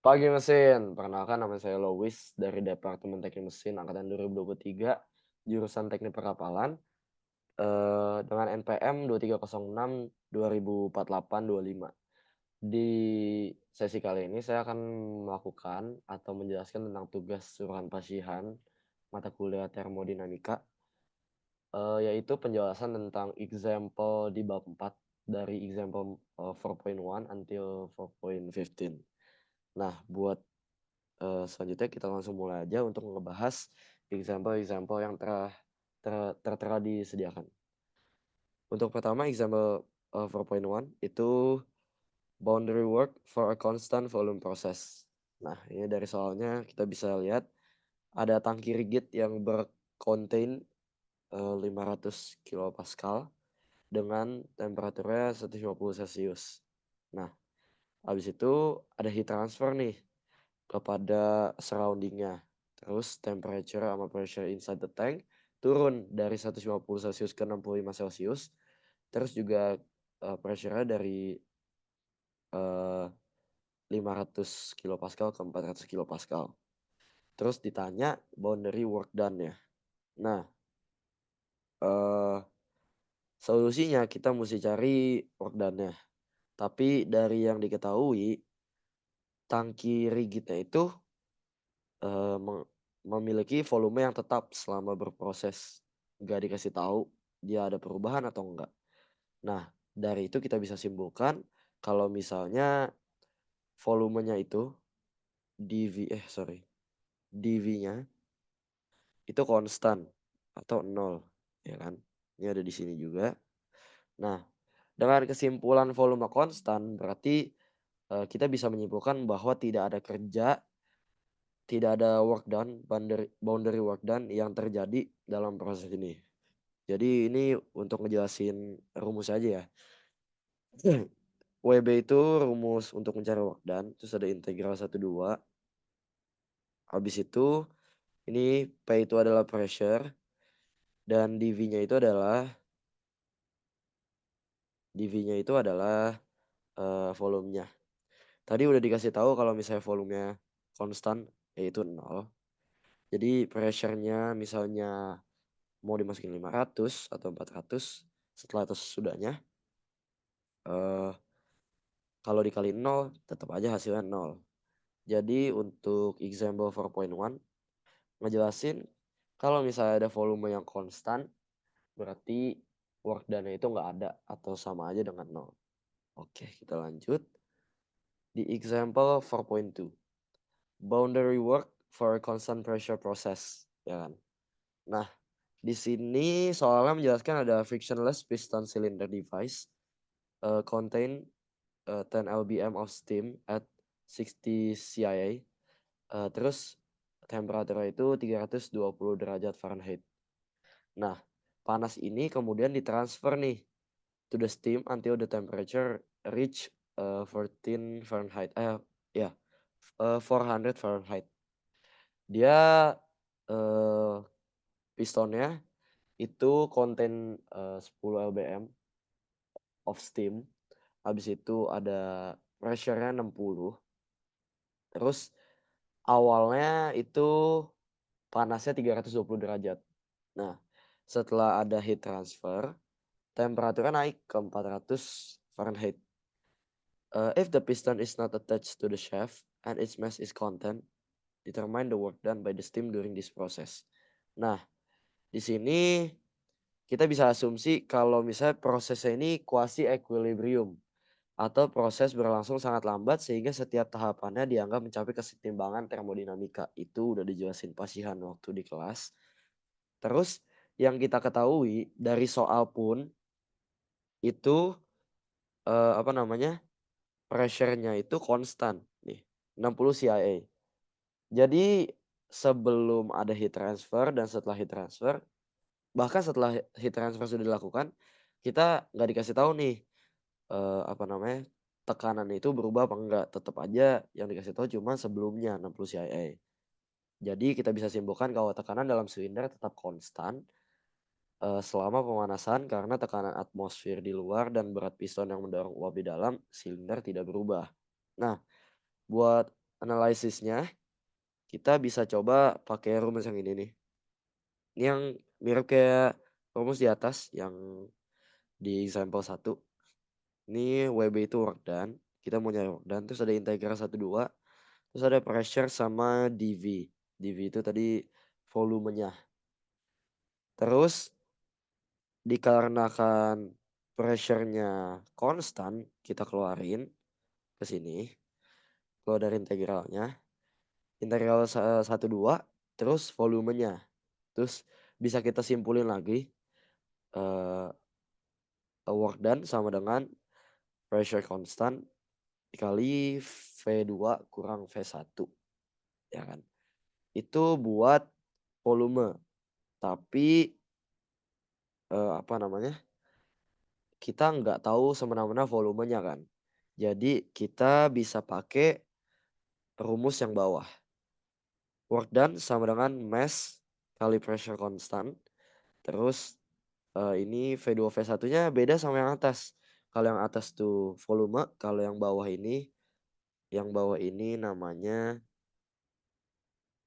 Pagi mesin, perkenalkan nama saya Lois dari Departemen Teknik Mesin angkatan 2023, jurusan Teknik Perapalan, dengan NPM 2306-204825. Di sesi kali ini saya akan melakukan atau menjelaskan tentang tugas suruhan pasihan mata kuliah termodinamika, yaitu penjelasan tentang example di bab 4 dari example, 4.1 until 4.15. Nah, buat selanjutnya kita langsung mulai aja untuk ngebahas example-example yang tertera disediakan. Untuk pertama example, 4.1 itu boundary work for a constant volume process. Nah, ini dari soalnya kita bisa lihat ada tangki rigid yang berkontain 500 kilopascal dengan temperaturnya 150 celcius. Nah, habis itu ada heat transfer nih kepada surroundingnya. Terus temperature sama pressure inside the tank turun dari 150 celcius ke 65 celcius. Terus juga, pressure-nya dari, eee, 500 kilopascal ke 400 kilopascal. Terus ditanya boundary work done-nya. Nah, eee, solusinya kita musti cari work done-nya. Tapi dari yang diketahui, tangki rigidnya itu, eee, me memiliki volume yang tetap selama berproses. Nggak dikasih tahu dia ada perubahan atau enggak. Nah, dari itu kita bisa simpulkan kalau misalnya volumenya itu dV-nya itu konstan atau nol, ya kan. Ini ada di sini juga. Nah, dengan kesimpulan volume konstan berarti, kita bisa menyimpulkan bahwa tidak ada work done, boundary work done yang terjadi dalam proses ini. Jadi ini untuk ngejelasin rumus aja ya. WB itu rumus untuk mencari work done, terus ada integral 1/2. Habis itu ini P itu adalah pressure dan dV-nya itu adalah, volumenya. Tadi udah dikasih tahu kalau misalnya volumenya konstan yaitu nol. Jadi pressure-nya misalnya mau dimasukin 500 atau 400 setelah atau sesudahnya, eee, kalau dikali nol tetap aja hasilnya nol. Jadi untuk example 4.1 ngejelasin kalau misalnya ada volume yang konstan, berarti work done-nya itu nggak ada atau sama aja dengan nol. Oke, kita lanjut. Di example 4.2, boundary work for a constant pressure process, ya kan. Nah, di sini soalnya menjelaskan ada frictionless piston cylinder device, contain, 10 lbm of steam at 60 CIA, terus temperaturnya itu 320 derajat Fahrenheit. Nah, panas ini kemudian ditransfer nih to the steam until the temperature reach, 14 Fahrenheit, ya, 400 Fahrenheit. Dia, eee, pistonnya itu konten, 10 lbm of steam, habis itu ada pressure-nya 60, terus awalnya itu panasnya 320 derajat. Nah, setelah ada heat transfer, temperaturnya naik ke 400 Fahrenheit. If the piston is not attached to the shaft and its mass is constant, determine the work done by the steam during this process. Nah, di sini kita bisa asumsi kalau misalnya prosesnya ini quasi equilibrium atau proses berlangsung sangat lambat sehingga setiap tahapannya dianggap mencapai kesetimbangan termodinamika. Itu udah dijelasin Pasihan waktu di kelas. Terus yang kita ketahui dari soal pun itu, apa namanya, pressure-nya itu konstan nih, 60 CIA. Jadi sebelum ada heat transfer dan setelah heat transfer, bahkan setelah heat transfer sudah dilakukan, kita nggak dikasih tahu nih, apa namanya, tekanannya itu berubah apa enggak, tetap aja yang dikasih tahu cuma sebelumnya 60 CIA. Jadi kita bisa simpulkan kalau tekanan dalam silinder tetap konstan, selama pemanasan karena tekanan atmosfer di luar dan berat piston yang mendorong uap di dalam silinder tidak berubah. Nah, buat analisisnya kita bisa coba pakai rumus yang ini nih. Ini yang mirip kayak rumus di atas yang di example 1. Ini WB itu work done, kita mau nyari work done, terus ada integral 1, 2, terus ada pressure sama dV. dV itu tadi volumenya. Terus dikarenakan pressure-nya konstan, kita keluarin ke sini, keluar dari integralnya. Integral 1, 2, terus volumenya. Terus bisa kita simpulin lagi, eee, work done sama dengan pressure constant dikali V2 kurang V1, ya kan. Itu buat volume, tapi, apa namanya, kita nggak tahu semena-mena volumenya kan. Jadi kita bisa pakai rumus yang bawah. Work done sama dengan mass kali pressure constant, terus, ini V2 V1-nya beda sama yang atas. Kalau yang atas tuh volume, kalau yang bawah ini namanya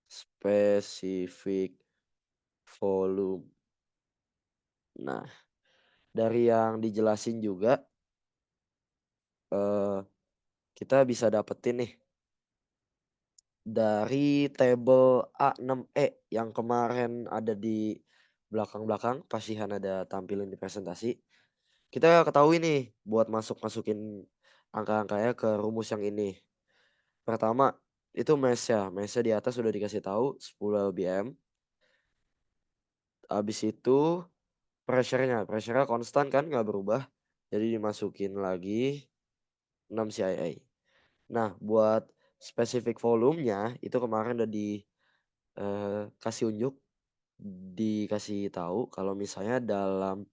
specific volume. Nah, dari yang dijelasin juga, eee, kita bisa dapetin nih dari tabel A6E yang kemarin ada di belakang-belakang, pas Shihan ada tampilin di presentasi. Kita ketahui nih buat masukin angka-angkanya ke rumus yang ini. Pertama, itu mass-nya, di atas sudah dikasih tahu 10 lbm. Habis itu pressure-nya konstan kan nggak berubah, jadi dimasukin lagi 6 CIA. Nah, buat specific volumenya itu kemarin udah kasih unjuk, dikasih tahu kalau misalnya dalam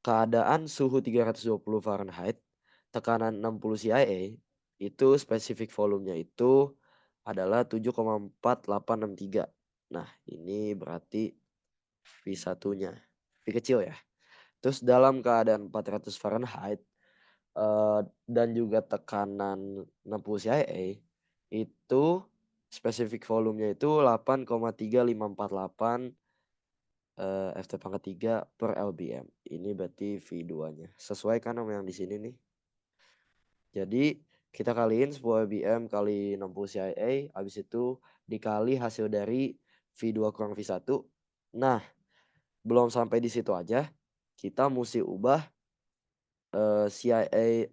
keadaan suhu 320 Fahrenheit, tekanan 60 CIA, itu specific volumenya itu adalah 7,4863. Nah, ini berarti V1-nya, V kecil ya. Terus dalam keadaan 400 Fahrenheit, dan juga tekanan 60 CIA, itu specific volumenya itu 8,3548 Ft pangkat 3 per lbm. Ini berarti V2-nya. Sesuai kan sama yang di sini nih. Jadi kita kaliin 10 lbm kali 60 CIA, habis itu dikali hasil dari V2 kurang V1. Nah, belum sampai di situ aja, kita musti ubah, CIA,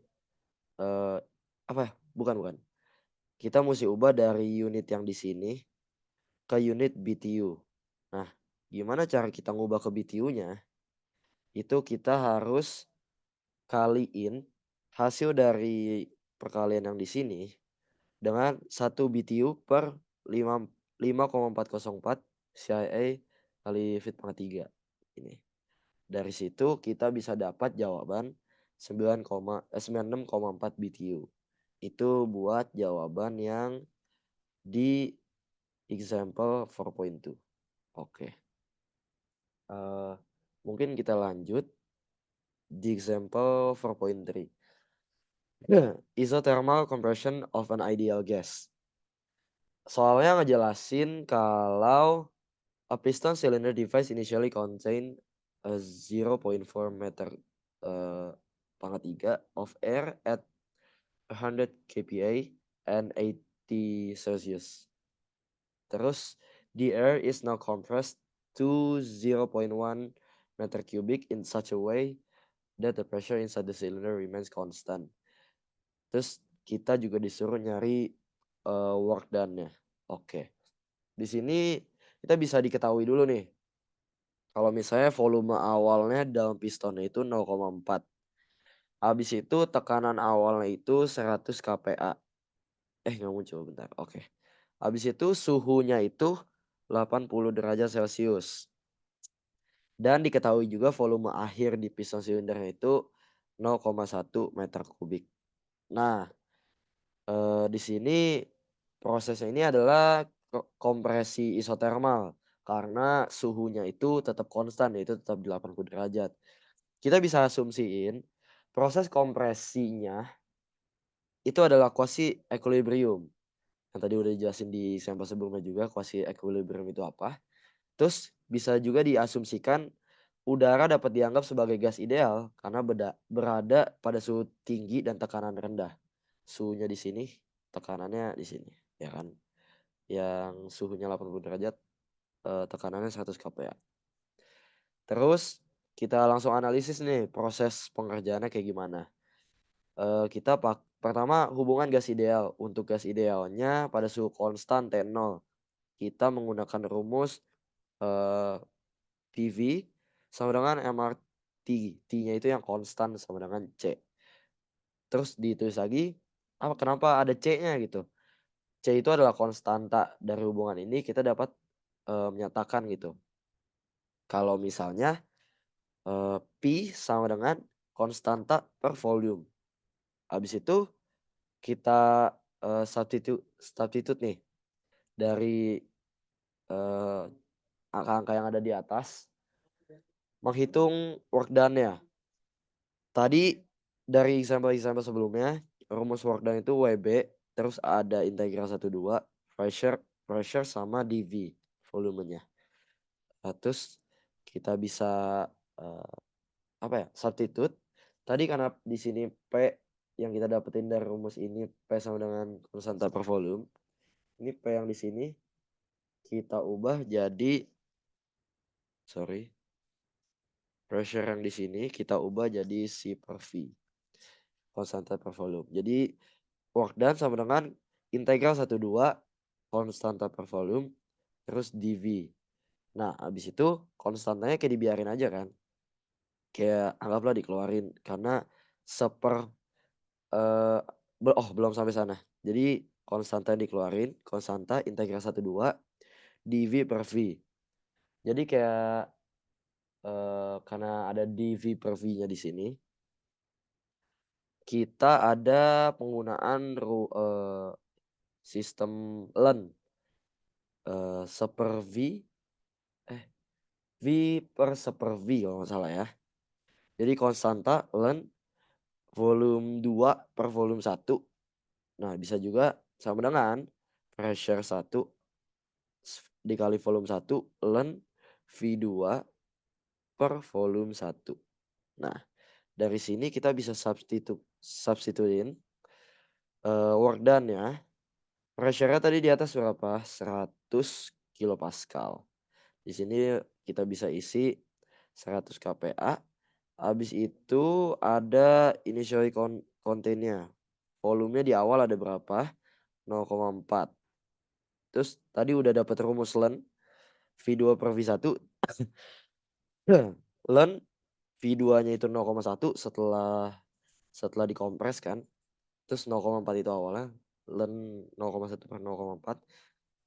apa ya, bukan. Kita musti ubah dari unit yang di sini ke unit BTU. Nah, gimana cara kita ngubah ke BTU-nya? Itu kita harus kaliin hasil dari perkalian yang di sini dengan 1 BTU per 5,404 CIA kali fit pangkat 3 ini. Dari situ kita bisa dapat jawaban 96,4 BTU. Itu buat jawaban yang di example 4.2. Oke. Mungkin kita lanjut di example 4.3. Isothermal compression of an ideal gas. Soalnya ngejelasin kalau a piston cylinder device initially contain a 0,4 meter pangkat 3 of air at 100 kPa and 80 Celsius. Terus the air is now compressed to 0,1 meter cubic in such a way that the pressure inside the cylinder remains constant. Terus kita juga disuruh nyari work done-nya. Oke. Di sini kita bisa diketahui dulu nih. Kalau misalnya volume awalnya dalam pistonnya itu 0,4. Habis itu tekanan awalnya itu 100 kPa. Nggak muncul, bentar. Oke. Habis itu suhunya itu 80 derajat Celcius. Dan diketahui juga volume akhir di piston silindernya itu 0,1 meter kubik. Nah, di sini prosesnya ini adalah kompresi isotermal karena suhunya itu tetap konstan, yaitu tetap 80 derajat. Kita bisa asumsiin proses kompresinya itu adalah quasi equilibrium. yang tadi udah dijelasin di sampel sebelumnya juga quasi equilibrium itu apa. Terus bisa juga diasumsikan udara dapat dianggap sebagai gas ideal karena berada pada suhu tinggi dan tekanan rendah. Suhunya di sini, tekanannya di sini, ya kan. Yang suhunya 80 derajat, tekanannya 100 kPa. Terus kita langsung analisis nih proses pengerjaannya kayak gimana. Kita pertama hubungan gas ideal. Untuk gas idealnya pada suhu konstan T0, kita menggunakan rumus, eee, PV sama dengan MRT. T-nya itu yang konstan sama dengan C. Terus ditulis lagi, kenapa ada C-nya gitu. C itu adalah konstanta dari hubungan ini kita dapat, menyatakan gitu. Kalau misalnya, P sama dengan konstanta per volume. Habis itu kita, substitute nih dari, eee, angka-angka yang ada di atas, menghitung work done-nya. Tadi dari example-example sebelumnya, rumus work done itu WB, terus ada integral 1, 2, pressure pressure sama dV, volumenya. Terus kita bisa, eee, substitute. Tadi karena di sini P yang kita dapetin dari rumus ini P sama dengan konstanta per volume. Ini P yang di sini kita ubah jadi sorry, pressure yang di sini kita ubah jadi C per V, konstanta per volume. Jadi work done sama dengan integral 1, 2 konstanta per volume terus dV. Nah, habis itu konstantanya kayak dibiarin aja kan. Kayak anggaplah dikeluarin karena seper eee, belum sampai sana. Jadi konstanta dikeluarin, konstanta integral 1, 2 dV per V. Jadi kayak, karena ada dV per V-nya di sini, kita ada penggunaan sistem Len, seper V eh, V per seper V kalau nggak salah ya. Jadi konstanta Len volume 2 per volume 1. Nah, bisa juga sama dengan pressure 1 dikali volume 1 Ln V2 per volume 1. Nah, dari sini kita bisa substitute-in, work done-nya. Pressure-nya tadi di atas berapa? 100 kilopascal. Di sini kita bisa isi 100 kPa. Habis itu ada initially contain-nya. Volumenya di awal ada berapa? 0,4. Terus tadi udah dapat rumus Ln V2 per V1. Ln V2-nya itu 0,1 setelah dikompres kan. Terus 0,4 itu awalnya. Ln 0,1 per 0,4.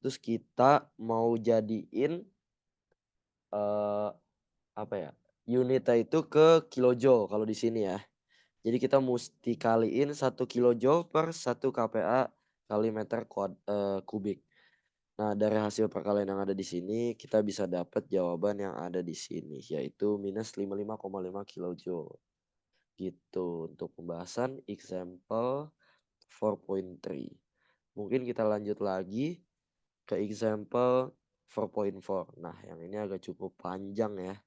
Terus kita mau jadiin, eee, unitnya itu ke kilojoule kalau di sini ya. Jadi kita musti kaliin 1 kilojoule per 1 kPa kali meter kubik. Nah, dari hasil perkalian yang ada di sini, kita bisa dapat jawaban yang ada di sini, yaitu minus 55,5 kilojoule. Gitu untuk pembahasan example 4.3. Mungkin kita lanjut lagi ke example 4.4. Nah, yang ini agak cukup panjang ya.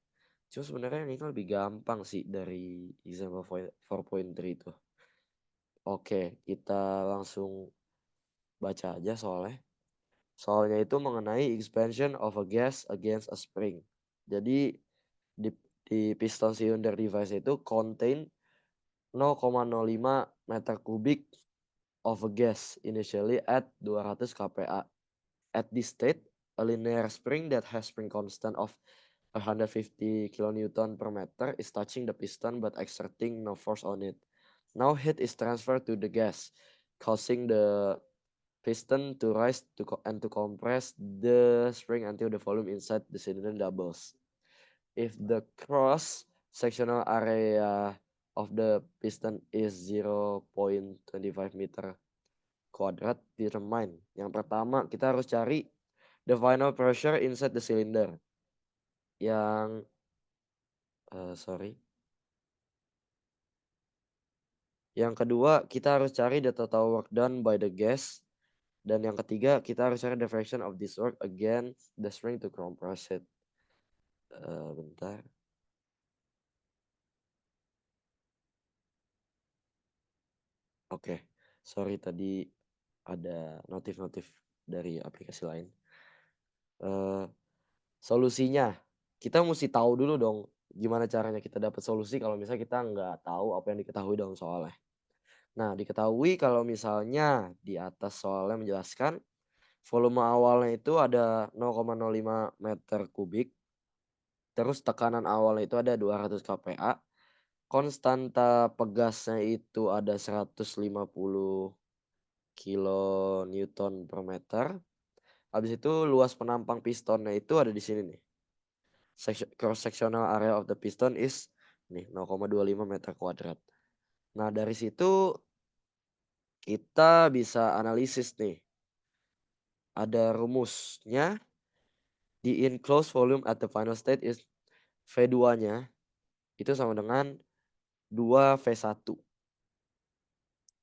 Cuma sebenarnya yang ini lebih gampang sih dari example 4.3 itu. Oke, kita langsung baca aja soalnya. Soalnya itu mengenai expansion of a gas against a spring. Jadi di, di piston cylinder device itu contain 0,05 meter kubik of a gas initially at 200 kPa. At this state, a linear spring that has spring constant of 150 kilonewton per meter is touching the piston but exerting no force on it. Now heat is transferred to the gas, causing the piston to rise and to compress the spring until the volume inside the cylinder doubles. If the cross sectional area of the piston is 0.25 meter kuadrat, determine. Yang pertama kita harus cari the final pressure inside the cylinder. Yang sorry. Yang kedua kita harus cari the total work done by the gas Dan yang ketiga, kita harus cari the fraction of this work against the strength to compress it. Bentar. Oke, sorry tadi ada notif-notif dari aplikasi lain. Eh, Solusinya, kita mesti tahu dulu dong gimana caranya kita dapat solusi kalau misalnya kita nggak tahu apa yang diketahui dalam soalnya. Nah, diketahui kalau misalnya di atas soalnya menjelaskan volume awalnya itu ada 0,05 meter kubik, terus tekanan awalnya itu ada 200 kPa, konstanta pegasnya itu ada 150 kilonewton per meter. Habis itu luas penampang pistonnya itu ada di sini nih. Cross sectional area of the piston is nih 0,25 meter kuadrat. Nah, dari situ kita bisa analisis nih. Ada rumusnya di enclosed volume at the final state is V2-nya itu sama dengan 2V1.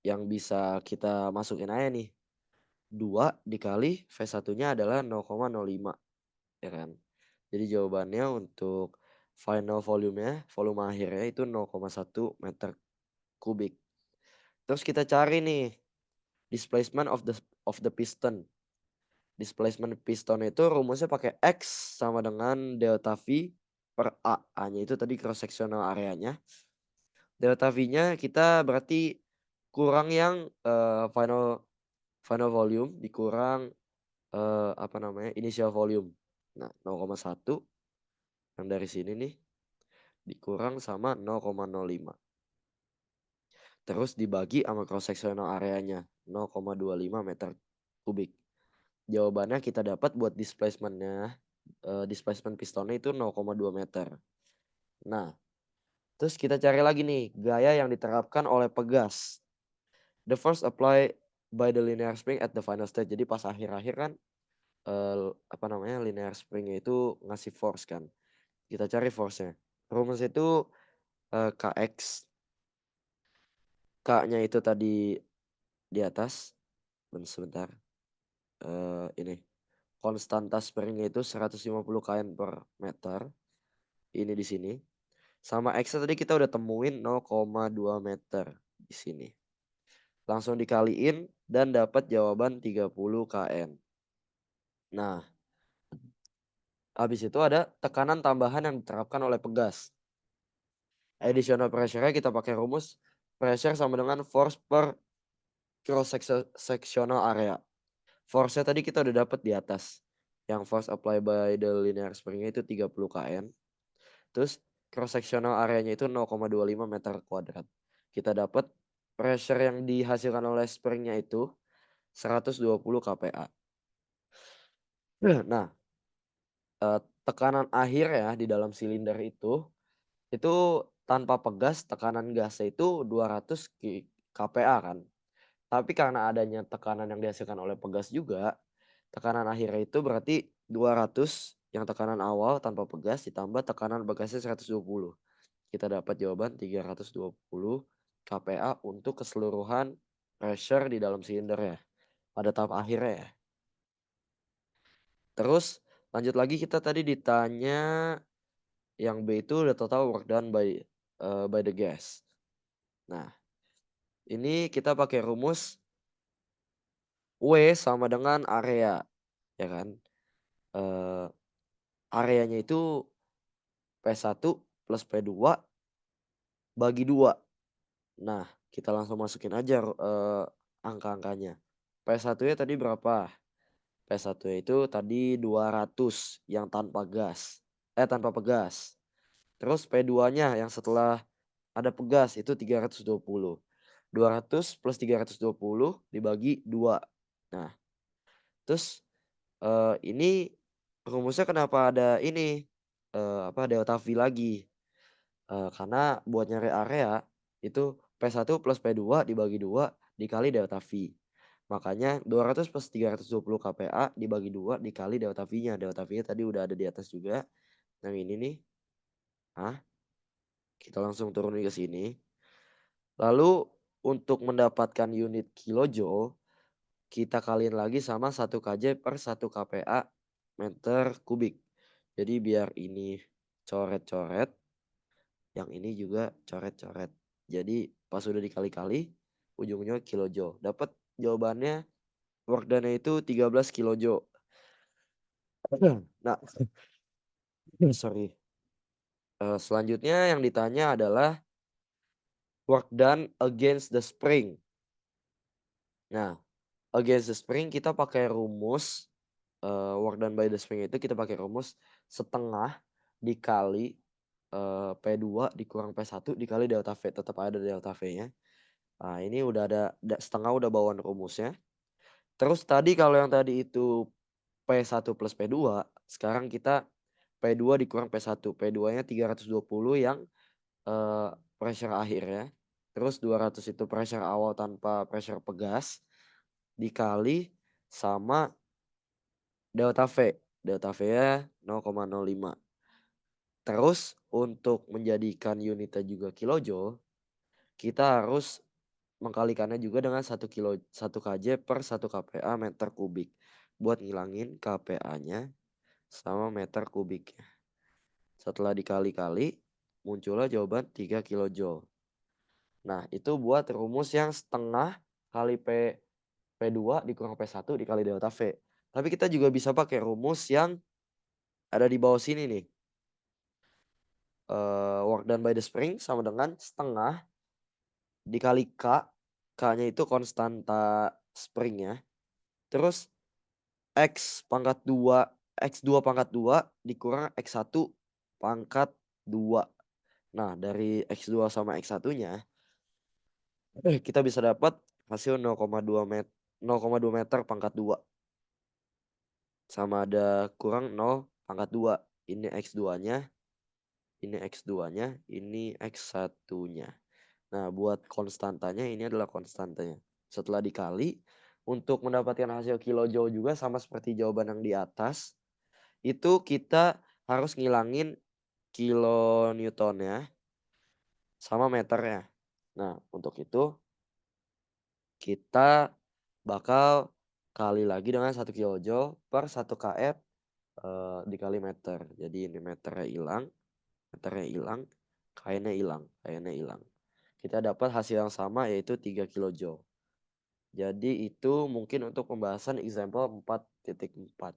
Yang bisa kita masukin aja nih. 2 dikali V1-nya adalah 0,05, ya kan. Jadi jawabannya untuk final volume-nya, volume akhirnya itu 0,1 meter kubik. Terus kita cari nih displacement of the piston. Displacement piston itu rumusnya pakai X sama dengan delta V per A. A-nya itu tadi cross sectional areanya. Delta V-nya kita berarti kurang yang final final volume dikurang apa namanya initial volume. Nah 0,1 yang dari sini nih dikurang sama 0,05. Terus dibagi sama cross sectional areanya 0,25 meter kubik. Jawabannya kita dapat buat displacementnya, displacement pistonnya itu 0,2 meter. Nah, terus kita cari lagi nih gaya yang diterapkan oleh pegas. The force applied by the linear spring at the final state. Jadi pas akhir-akhir kan apa namanya linear springnya itu ngasih force kan. Kita cari force-nya. Rumus itu Kx. K-nya itu tadi di atas. Sebentar. Ini. Konstanta springnya itu 150 kN per meter. Ini di sini. Sama X tadi kita udah temuin 0,2 meter di sini. Langsung dikaliin dan dapat jawaban 30 kN. Nah, habis itu ada tekanan tambahan yang diterapkan oleh pegas. Additional pressure-nya kita pakai rumus pressure sama dengan force per cross sectional area. Force-nya tadi kita udah dapat di atas. Yang force applied by the linear spring-nya itu 30 kN. Terus cross sectional areanya itu 0,25 meter kuadrat. Kita dapat pressure yang dihasilkan oleh springnya itu 120 kPa. Nah, tekanan akhir ya di dalam silinder itu tanpa pegas tekanan gasnya itu 200 kPa kan. Tapi karena adanya tekanan yang dihasilkan oleh pegas juga, tekanan akhirnya itu berarti 200 yang tekanan awal tanpa pegas ditambah tekanan pegasnya 120. Kita dapat jawaban 320 kPa untuk keseluruhan pressure di dalam silinder ya. Pada tahap akhirnya ya. Terus lanjut lagi kita tadi ditanya yang B itu the total work done by the gas. Nah, ini kita pakai rumus W sama dengan area, ya kan? Areanya itu P1 plus P2 bagi 2. Nah, kita langsung masukin aja angka-angkanya. P1-nya tadi berapa? P1-nya itu tadi 200 yang tanpa gas. Tanpa pegas. Terus P2-nya yang setelah ada pegas itu 320. 200 plus 320 dibagi 2. Nah, terus ini rumusnya kenapa ada ini apa delta V lagi? Karena buat nyari area itu P1 plus P2 dibagi 2 dikali delta V. Makanya 200 plus 320 kPa dibagi 2 dikali delta V-nya. Delta V-nya tadi udah ada di atas juga. Yang ini nih. Ah, kita langsung turunin ke sini. Lalu untuk mendapatkan unit kilojoule kita kaliin lagi sama 1 kJ per 1 kPa meter kubik. Jadi biar ini coret-coret, yang ini juga coret-coret. Jadi pas udah dikali-kali, ujungnya kilojoule. Dapat jawabannya work done-nya itu 13 kilojoule. Nah, sorry. Selanjutnya yang ditanya adalah work done against the spring. Nah, against the spring kita pakai rumus, work done by the spring itu kita pakai rumus setengah dikali, P2 dikurang P1 dikali delta V, tetap ada delta V-nya. Nah, ini udah ada setengah udah bawaan rumusnya. Terus tadi kalau yang tadi itu P1 plus P2, sekarang kita P2 dikurang P1. P2-nya 320 yang, pressure akhirnya. Terus 200 itu pressure awal tanpa pressure pegas, dikali sama delta V. Delta V-nya 0,05. Terus untuk menjadikan unitnya juga kilojoule, kita harus mengkalikannya juga dengan 1 kJ per 1 kPa meter kubik. Buat ngilangin kPa-nya sama meter kubiknya. Setelah dikali-kali, muncullah jawaban 3 kilojoule. Nah, itu buat rumus yang setengah kali P2 dikurang P1 dikali delta V. Tapi kita juga bisa pakai rumus yang ada di bawah sini nih. Work done by the spring sama dengan setengah dikali K. K-nya itu konstanta spring ya. Terus X pangkat 2, X2 pangkat 2 dikurang X1 pangkat 2. Nah, dari X2 sama X1-nya, kita bisa dapat hasil 0,2 meter pangkat 2. Sama ada kurang 0 pangkat 2. Ini X2-nya, ini X2-nya, ini X1-nya. Nah, buat konstantanya ini adalah konstantanya. Setelah dikali, untuk mendapatkan hasil kilojoule juga sama seperti jawaban yang di atas, itu kita harus ngilangin kilonewtonnya sama meternya. Nah, untuk itu kita bakal kali lagi dengan 1 kilojoule per 1 kF, dikali meter. Jadi ini meternya hilang, Kn-nya hilang. Kita dapat hasil yang sama yaitu 3 kilojoule. Jadi itu mungkin untuk pembahasan example 4.4.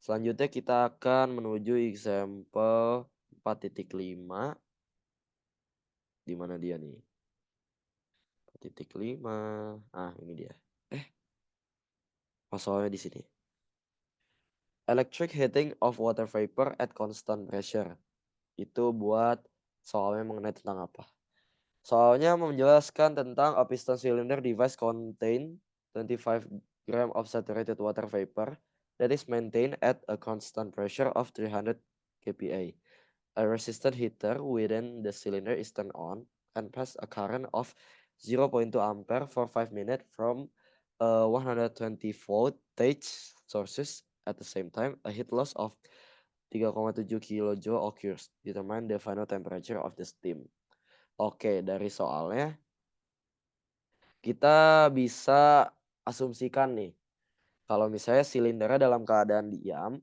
Selanjutnya kita akan menuju example 4.5. Di mana dia nih? 4.5. Ah, ini dia. Masalahnya di sini. Electric heating of water vapor at constant pressure. Itu buat soalnya mengenai tentang apa? Soalnya menjelaskan tentang a piston cylinder device contain 25 gram of saturated water vapor that is maintained at a constant pressure of 300 kPa. A resistant heater within the cylinder is turned on and pass a current of 0.2 ampere for 5 minutes from 120 voltage sources. At the same time, a heat loss of 3,7 kilojoule occurs. Determine the final temperature of the steam. Oke, dari soalnya kita bisa asumsikan nih, kalau misalnya silindernya dalam keadaan diam,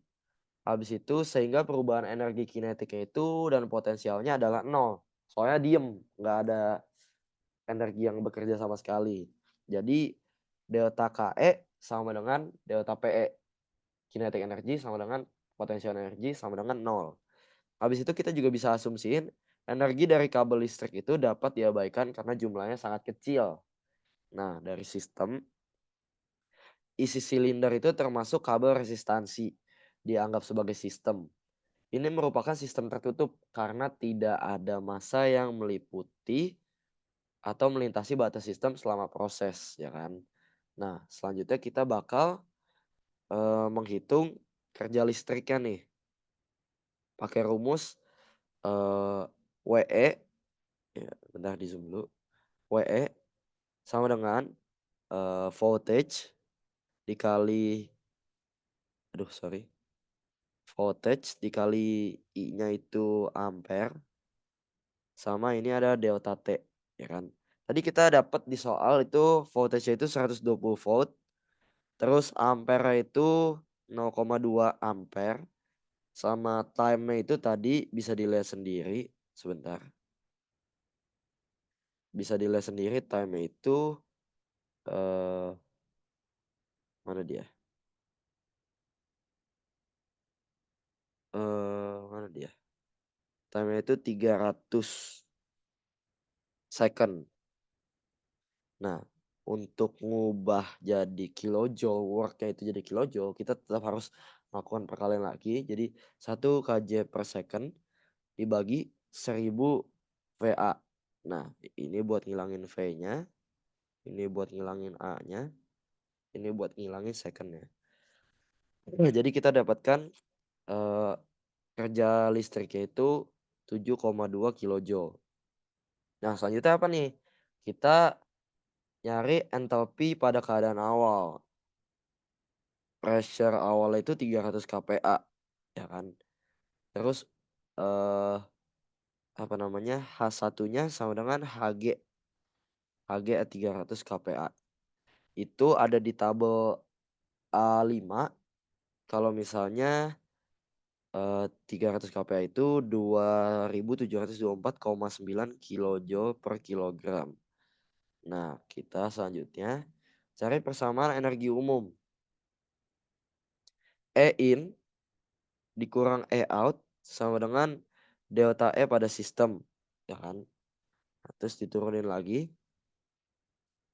habis itu sehingga perubahan energi kinetiknya itu dan potensialnya adalah nol. Soalnya diem, nggak ada energi yang bekerja sama sekali. Jadi delta KE sama dengan delta PE. Kinetic energi sama dengan potensial energi sama dengan nol. Habis itu kita juga bisa asumsiin energi dari kabel listrik itu dapat diabaikan karena jumlahnya sangat kecil. Nah, dari sistem, isi silinder itu termasuk kabel resistansi, dianggap sebagai sistem. Ini merupakan sistem tertutup karena tidak ada massa yang meliputi atau melintasi batas sistem selama proses, ya kan. Nah, selanjutnya kita bakal menghitung kerja listriknya nih. Pakai rumus WE, ya, bentar di zoom dulu. WE sama dengan voltage dikali, aduh sorry, voltage dikali I-nya itu ampere, sama ini ada delta T, ya kan. Tadi kita dapat di soal itu voltage-nya itu 120 volt, Terus ampere itu 0,2 ampere. Sama time-nya itu tadi bisa dilihat sendiri. Sebentar. Bisa dilihat sendiri time-nya itu. eh Mana dia? Mana dia? Time-nya itu 300 second. Nah, untuk ngubah jadi kilojoule, work-nya itu jadi kilojoule, kita tetap harus melakukan perkalian lagi. Jadi 1 kJ per second dibagi 1000 VA. Nah, ini buat ngilangin V-nya, ini buat ngilangin A-nya, ini buat ngilangin second-nya. Nah, jadi kita dapatkan eh, kerja listriknya itu 7,2 kilojoule. Nah, selanjutnya apa nih? Kita nyari entalpi pada keadaan awal. Pressure awal itu 300 kPa, ya kan. Terus eh apa namanya? H1-nya sama dengan Hg 300 kPa. Itu ada di tabel A5. Kalau misalnya 300 kPa itu 2724,9 kilojoule per kilogram. Nah, kita selanjutnya cari persamaan energi umum. E in dikurang E out sama dengan delta E pada sistem, ya kan? Nah, terus diturunin lagi.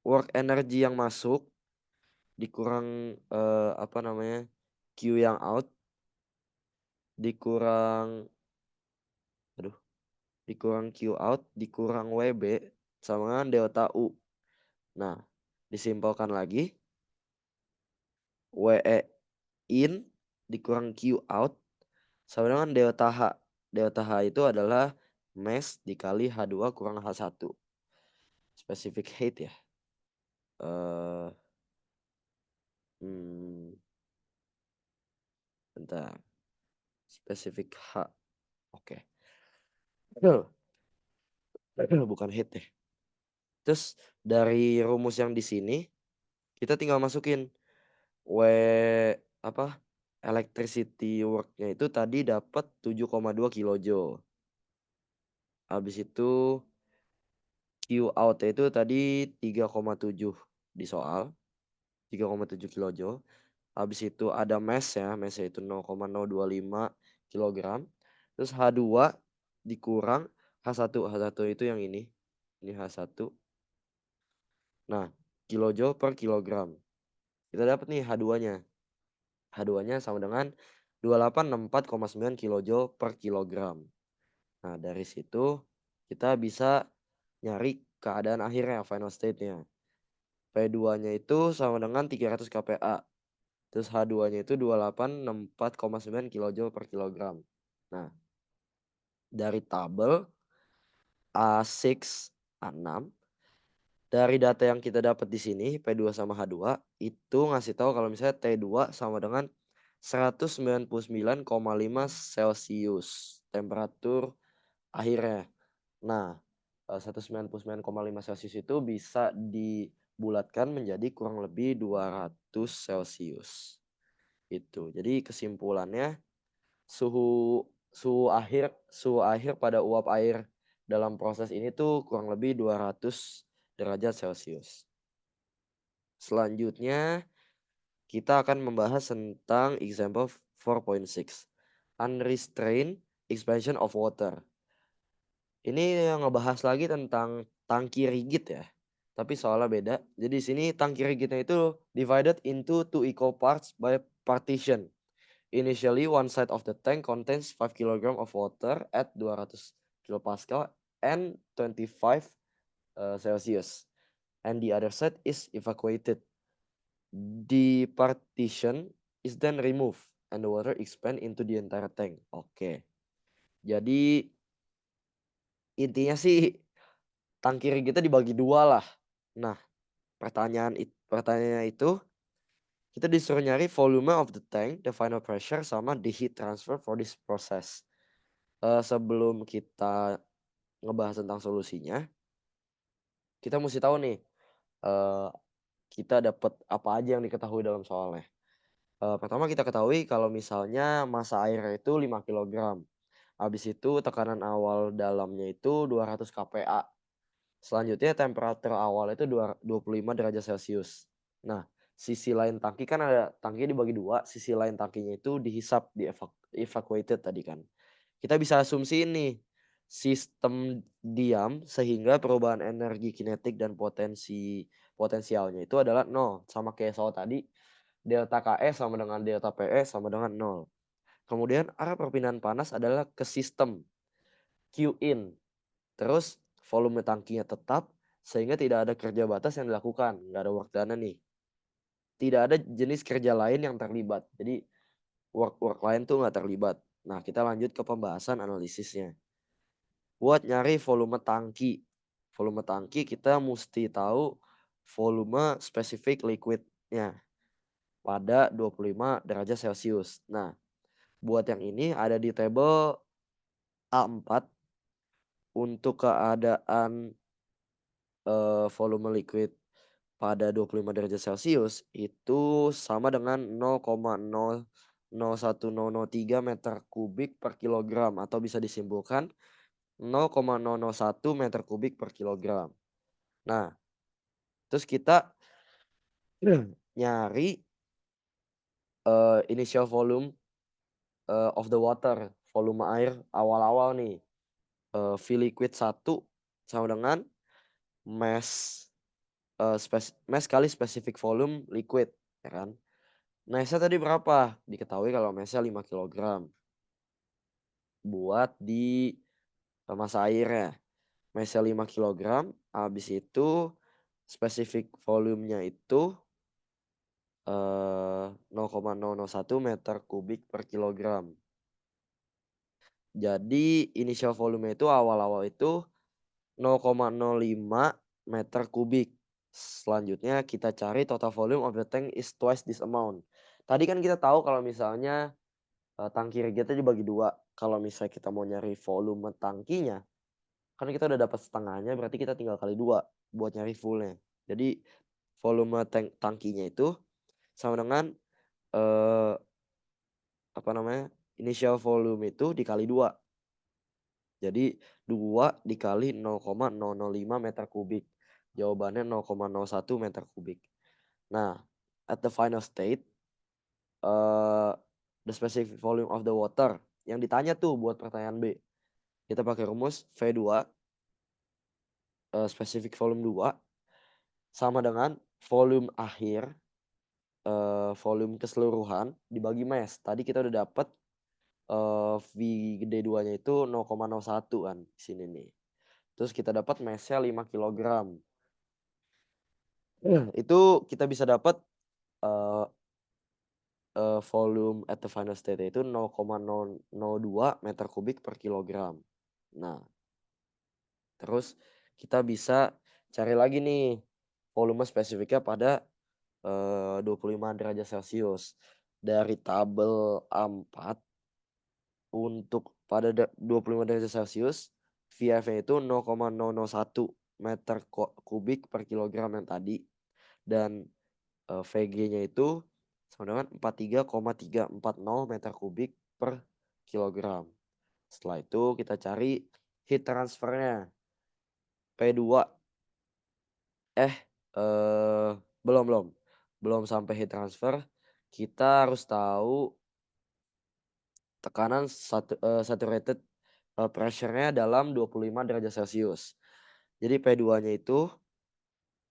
Work energy yang masuk dikurang apa namanya? Q yang out dikurang aduh, dikurang Q out dikurang WB sama dengan delta U. Nah, disimpulkan lagi. WE in dikurang Q out sama dengan delta H. Delta H itu adalah mass dikali H2 kurang H1. Specific heat ya. Eh hmm, Bentar. Specific H. Oke. Aduh, bukan heat deh. Terus dari rumus yang di sini kita tinggal masukin W apa? Electricity work-nya itu tadi dapat 7,2 kilojoule. Habis itu Q out itu tadi 3,7 di soal. 3,7 kilojoule. Habis itu ada mass-nya itu 0,025 kilogram. Terus H2 dikurang H1. H1 itu yang ini. Ini H1. Nah, kilojoule per kilogram. Kita dapat nih H2-nya. H2-nya sama dengan 2864,9 kilojoule per kilogram. Nah, dari situ kita bisa nyari keadaan akhirnya, final state-nya. P2-nya itu sama dengan 300 kPa. Terus H2-nya itu 2864,9 kilojoule per kilogram. Nah, dari tabel A6, A6, dari data yang kita dapat di sini P2 sama H2 itu ngasih tahu kalau misalnya T2 sama dengan 199,5 Celcius temperatur akhirnya. Nah, 199,5 Celcius itu bisa dibulatkan menjadi kurang lebih 200 Celcius. Itu. Jadi kesimpulannya suhu suhu akhir pada uap air dalam proses ini tuh kurang lebih 200 derajat Celcius. Selanjutnya kita akan membahas tentang example 4.6. Unrestrained expansion of water. Ini yang ngebahas lagi tentang tangki rigid ya. Tapi soalnya beda. Jadi di sini tangki rigidnya itu divided into two equal parts by partition. Initially, one side of the tank contains 5 kg of water at 200 kilopascal and 25 Celsius, and the other side is evacuated. The partition is then removed and the water expand into the entire tank. Oke. Jadi intinya sih tangki kita dibagi dua lah. Nah, pertanyaannya itu kita disuruh nyari volume of the tank, the final pressure, sama the heat transfer for this process. Sebelum kita ngebahas tentang solusinya, kita mesti tahu nih, kita dapat apa aja yang diketahui dalam soalnya. Pertama kita ketahui kalau misalnya massa airnya itu 5 kilogram. Habis itu tekanan awal dalamnya itu 200 kPa. Selanjutnya temperatur awal itu 25 derajat Celcius. Nah, sisi lain tangki kan ada tangkinya dibagi 2, sisi lain tangkinya itu dihisap, evacuated tadi kan. Kita bisa asumsi ini, sistem diam sehingga perubahan energi kinetik dan potensialnya itu adalah nol. Sama kayak soal tadi, delta KE sama dengan delta PE sama dengan nol. Kemudian arah perpindahan panas adalah ke sistem Q in. Terus volume tangkinya tetap sehingga tidak ada kerja batas yang dilakukan, nggak ada work done nih. Tidak ada jenis kerja lain yang terlibat. Jadi work lain tuh nggak terlibat. Nah, kita lanjut ke pembahasan analisisnya. Buat nyari volume tangki. Volume tangki kita mesti tahu volume spesifik liquidnya pada 25 derajat Celcius. Nah, buat yang ini ada di tabel A4 untuk keadaan volume liquid pada 25 derajat Celcius itu sama dengan 0,001003 meter kubik per kilogram atau bisa disimpulkan 0,001 meter kubik per kilogram. Nah, terus kita nyari initial volume of the water, volume air awal-awal nih. V liquid 1 sama dengan mass mass kali specific volume liquid, ya kan. Mass-nya tadi berapa? Diketahui kalau mass-nya 5 kilogram. Buat di massa airnya. Mass-nya 5 kilogram, habis itu specific volumenya itu 0,001 meter kubik per kilogram. Jadi initial volume itu awal-awal itu 0,05 meter kubik. Selanjutnya kita cari total volume of the tank is twice this amount. Tadi kan kita tahu kalau misalnya tangki regetnya dibagi 2. Kalau misalnya kita mau nyari volume tangkinya, kan kita udah dapat setengahnya berarti kita tinggal kali 2 buat nyari fullnya. Jadi volume tangkinya itu sama dengan eee, apa namanya, initial volume itu dikali 2. Jadi 2 dikali 0,005 meter kubik. Jawabannya 0,01 meter kubik. Nah, at the final state, the specific volume of the water, yang ditanya tuh buat pertanyaan B. Kita pakai rumus V2, specific volume 2 sama dengan volume akhir, volume keseluruhan dibagi mass. Tadi kita udah dapet, V gede 2-nya itu 0,01 kan di sini nih. Terus kita dapat mass-nya 5 kilogram. Itu kita bisa dapat, eee volume at the final state itu 0,002 meter kubik per kilogram. Nah, terus kita bisa cari lagi nih volume spesifiknya pada 25 derajat Celcius. Dari tabel A4 untuk pada 25 derajat Celcius, VF-nya itu 0,001 meter kubik per kilogram yang tadi dan VG-nya itu sama dengan 43,340 meter kubik per kilogram. Setelah itu kita cari heat transfernya P2. Eh, belum belum. Belum sampai heat transfer. Kita harus tahu tekanan saturated pressure-nya dalam 25 derajat Celcius. Jadi P2-nya itu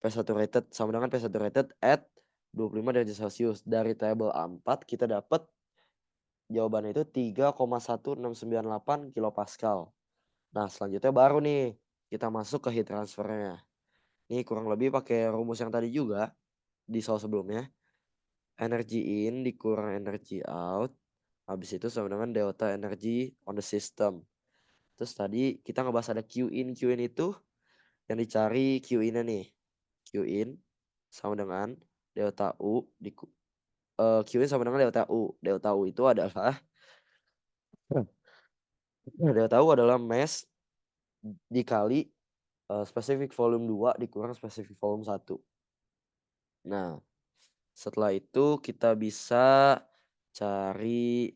P saturated sama dengan P saturated at 25 derajat Celcius. Dari tabel A4 kita dapat jawabannya itu 3,1698 kilopascal. Nah, selanjutnya baru nih kita masuk ke heat transfernya. Ini kurang lebih pakai rumus yang tadi juga di soal sebelumnya. Energy in dikurang energy out. Habis itu sama dengan delta energy on the system. Terus tadi kita ngebahas ada Q in. Q in itu yang dicari Q in-nya nih. Q in sama dengan delta U Q in sama dengan delta U. Delta U itu adalah delta U adalah mass dikali specific volume 2 dikurang specific volume 1. Nah, setelah itu kita bisa cari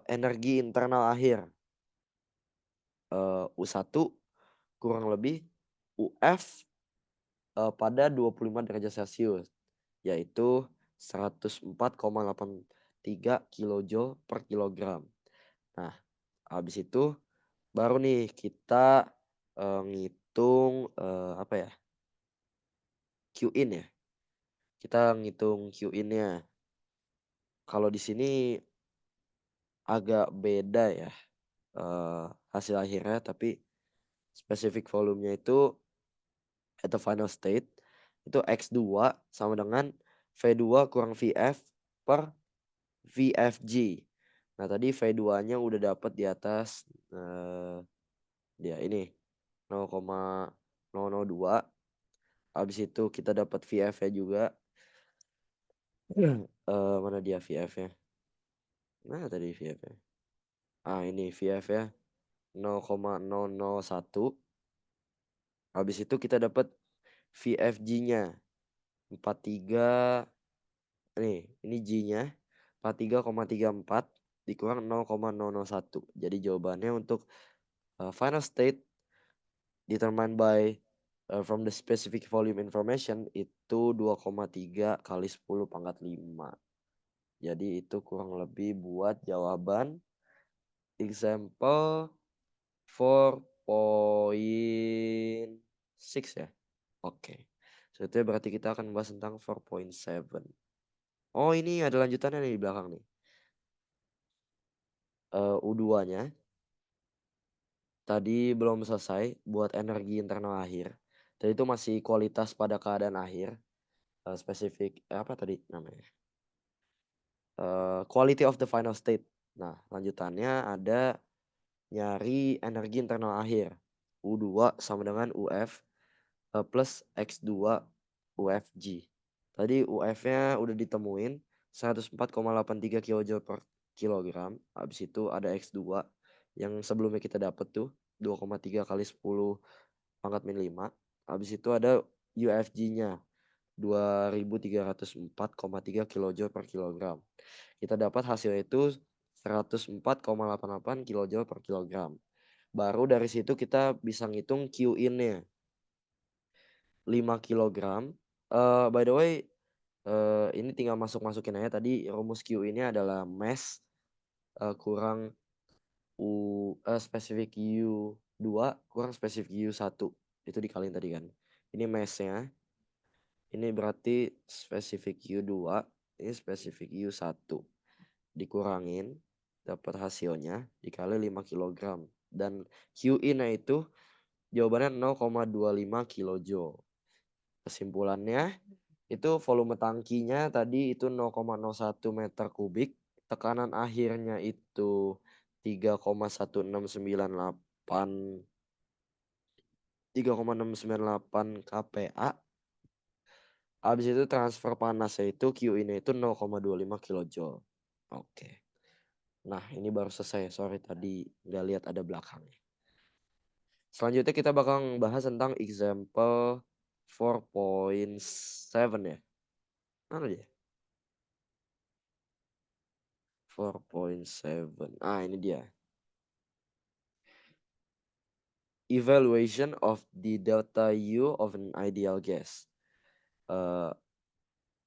energi internal akhir, U1 kurang lebih UF pada 25 derajat Celcius, yaitu 104,83 kilojoule per kilogram. Nah, habis itu baru nih kita ngitung apa ya? Qin ya. Kita ngitung Qin-nya. Kalau di sini agak beda ya hasil akhirnya, tapi specific volumenya itu at the final state itu X2 sama dengan V2 kurang VF per VFG. Nah, tadi V2-nya udah dapat di atas dia ini 0,002. Habis itu kita dapat VF-nya juga. Mana dia VF-nya? Mana tadi VF-nya? Ah, ini VF-nya 0,001. Habis itu kita dapat VFG-nya 43. Nih, ini G-nya 43,34 dikurang 0,001. Jadi jawabannya untuk final state determined by from the specific volume information itu 2,3 kali 10 pangkat 5. Jadi itu kurang lebih buat jawaban example 4.6 ya. Oke. Selanjutnya berarti kita akan bahas tentang 4.7. Oh, ini ada lanjutannya nih di belakang nih. U2-nya tadi belum selesai buat energi internal akhir. Tadi itu masih kualitas pada keadaan akhir. Spesifik apa tadi namanya? Quality of the final state. Nah, lanjutannya ada nyari energi internal akhir. U2 sama dengan UF plus X2 UFG. Tadi UF-nya udah ditemuin 104,83 kilojoule per kilogram. Habis itu ada X2 yang sebelumnya kita dapat tuh 2,3 kali 10 pangkat min 5. Habis itu ada UFG-nya 2304,3 kilojoule per kilogram. Kita dapat hasilnya itu 104,88 kilojoule per kilogram. Baru dari situ kita bisa ngitung Qin-nya 5 kilogram. By the way, ini tinggal masukin aja. Tadi rumus Q ini adalah mass kurang spesifik U2 kurang spesifik U1. Itu dikaliin tadi kan. Ini massnya. Ini berarti spesifik U2, ini spesifik U1. Dikurangin, dapat hasilnya dikali 5 kilogram. Dan Qin-nya itu jawabannya 0,25 kilojoule. Kesimpulannya itu volume tangkinya tadi itu 0,01 meter kubik, tekanan akhirnya itu 3,1698 kPa. Habis itu transfer panasnya itu Qin itu 0,25 kilojoule. Oke. Nah, ini baru selesai. Sorry tadi nggak lihat ada belakangnya. Selanjutnya kita bakal bahas tentang example 4.7 ya. Mana dia? 4.7. Ah, ini dia. Evaluation of the delta U of an ideal gas.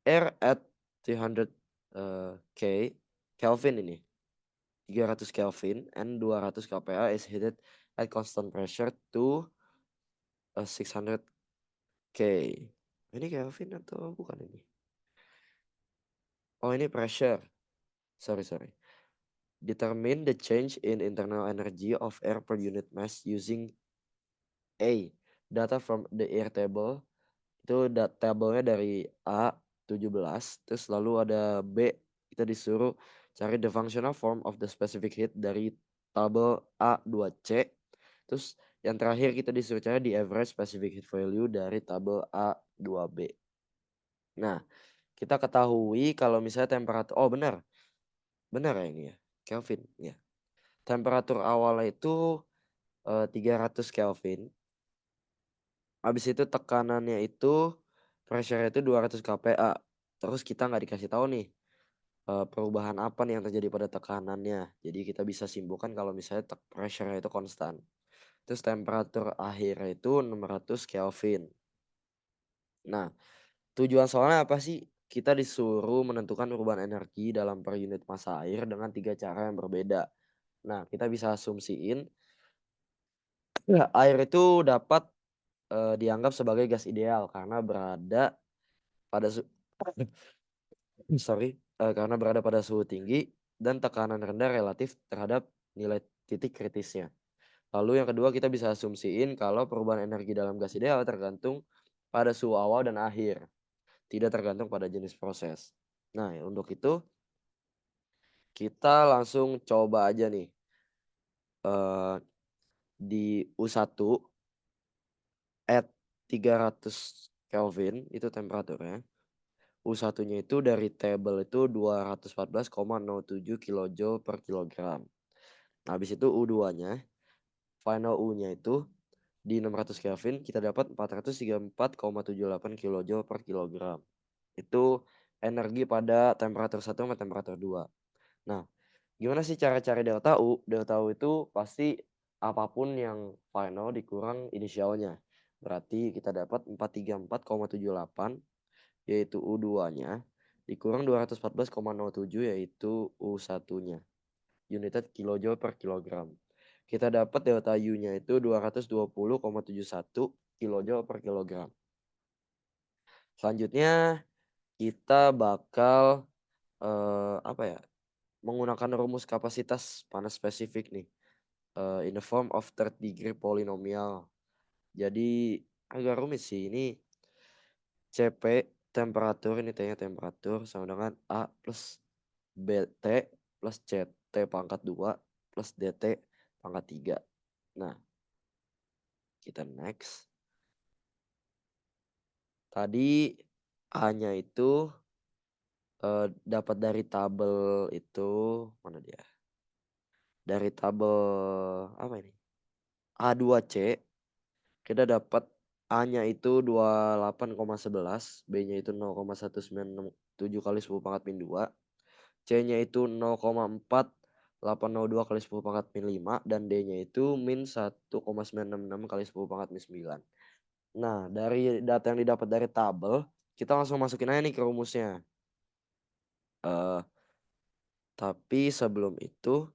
Air at 300 K Kelvin ini. 300 Kelvin and 200 kPa is heated at constant pressure to 600 K. Ini Kelvin atau bukan ini? Oh, ini pressure. Sorry. Determine the change in internal energy of air per unit mass using A. Data from the air table. Itu tabelnya dari A 17. Terus lalu ada B. Kita disuruh cari the functional form of the specific heat dari tabel A2C. Terus yang terakhir kita disuruh cari the average specific heat value dari tabel A2B. Nah, kita ketahui kalau misalnya temperatur, oh benar ya ini ya, Kelvin ya. Temperatur awalnya itu 300 Kelvin. Habis itu tekanannya itu pressure itu 200 kPa. Terus kita nggak dikasih tahu nih, perubahan apa nih yang terjadi pada tekanannya. Jadi kita bisa simpulkan kalau misalnya pressure itu konstan. Terus temperatur akhirnya itu 600 Kelvin. Nah, tujuan soalnya apa sih? Kita disuruh menentukan perubahan energi dalam per unit massa air dengan 3 cara yang berbeda. Nah, kita bisa asumsiin ya, air itu dapat, dianggap sebagai gas ideal karena berada pada sorry, karena berada pada suhu tinggi dan tekanan rendah relatif terhadap nilai titik kritisnya. Lalu yang kedua kita bisa asumsiin kalau perubahan energi dalam gas ideal tergantung pada suhu awal dan akhir, tidak tergantung pada jenis proses. Nah, untuk itu kita langsung coba aja nih, eee, di U1 at 300 Kelvin itu temperaturnya. U1-nya itu dari tabel itu 214,07 kilojoule per kilogram. Nah, habis itu U2-nya, final U-nya itu di 600 Kelvin kita dapat 434,78 kilojoule per kilogram. Itu energi pada temperatur 1 sama temperatur 2. Nah, gimana sih cara cari delta U? Delta U itu pasti apapun yang final dikurang inisialnya. Berarti kita dapat 434,78 yaitu U2-nya dikurang 214,07 yaitu U1-nya. Unitnya kilojoule per kilogram. Kita dapat delta U-nya itu 220,71 kilojoule per kilogram. Selanjutnya kita bakal apa ya? Menggunakan rumus kapasitas panas spesifik nih. In the form of third degree polynomial. Jadi agak rumit sih ini. CP temperatur, ini T-nya temperatur sama dengan A plus BT plus CT pangkat 2 plus DT pangkat 3. Nah, kita next. Tadi A-nya itu dapat dari tabel itu, mana dia? Dari tabel apa ini? A2C kita dapat A-nya itu 28,11, B-nya itu 0,1967 kali 10 pangkat min 2, C-nya itu 0,4802 kali 10 pangkat min 5, dan D-nya itu min 1,966 kali 10 pangkat min 9. Nah, dari data yang didapat dari tabel, kita langsung masukin aja nih ke rumusnya. Tapi sebelum itu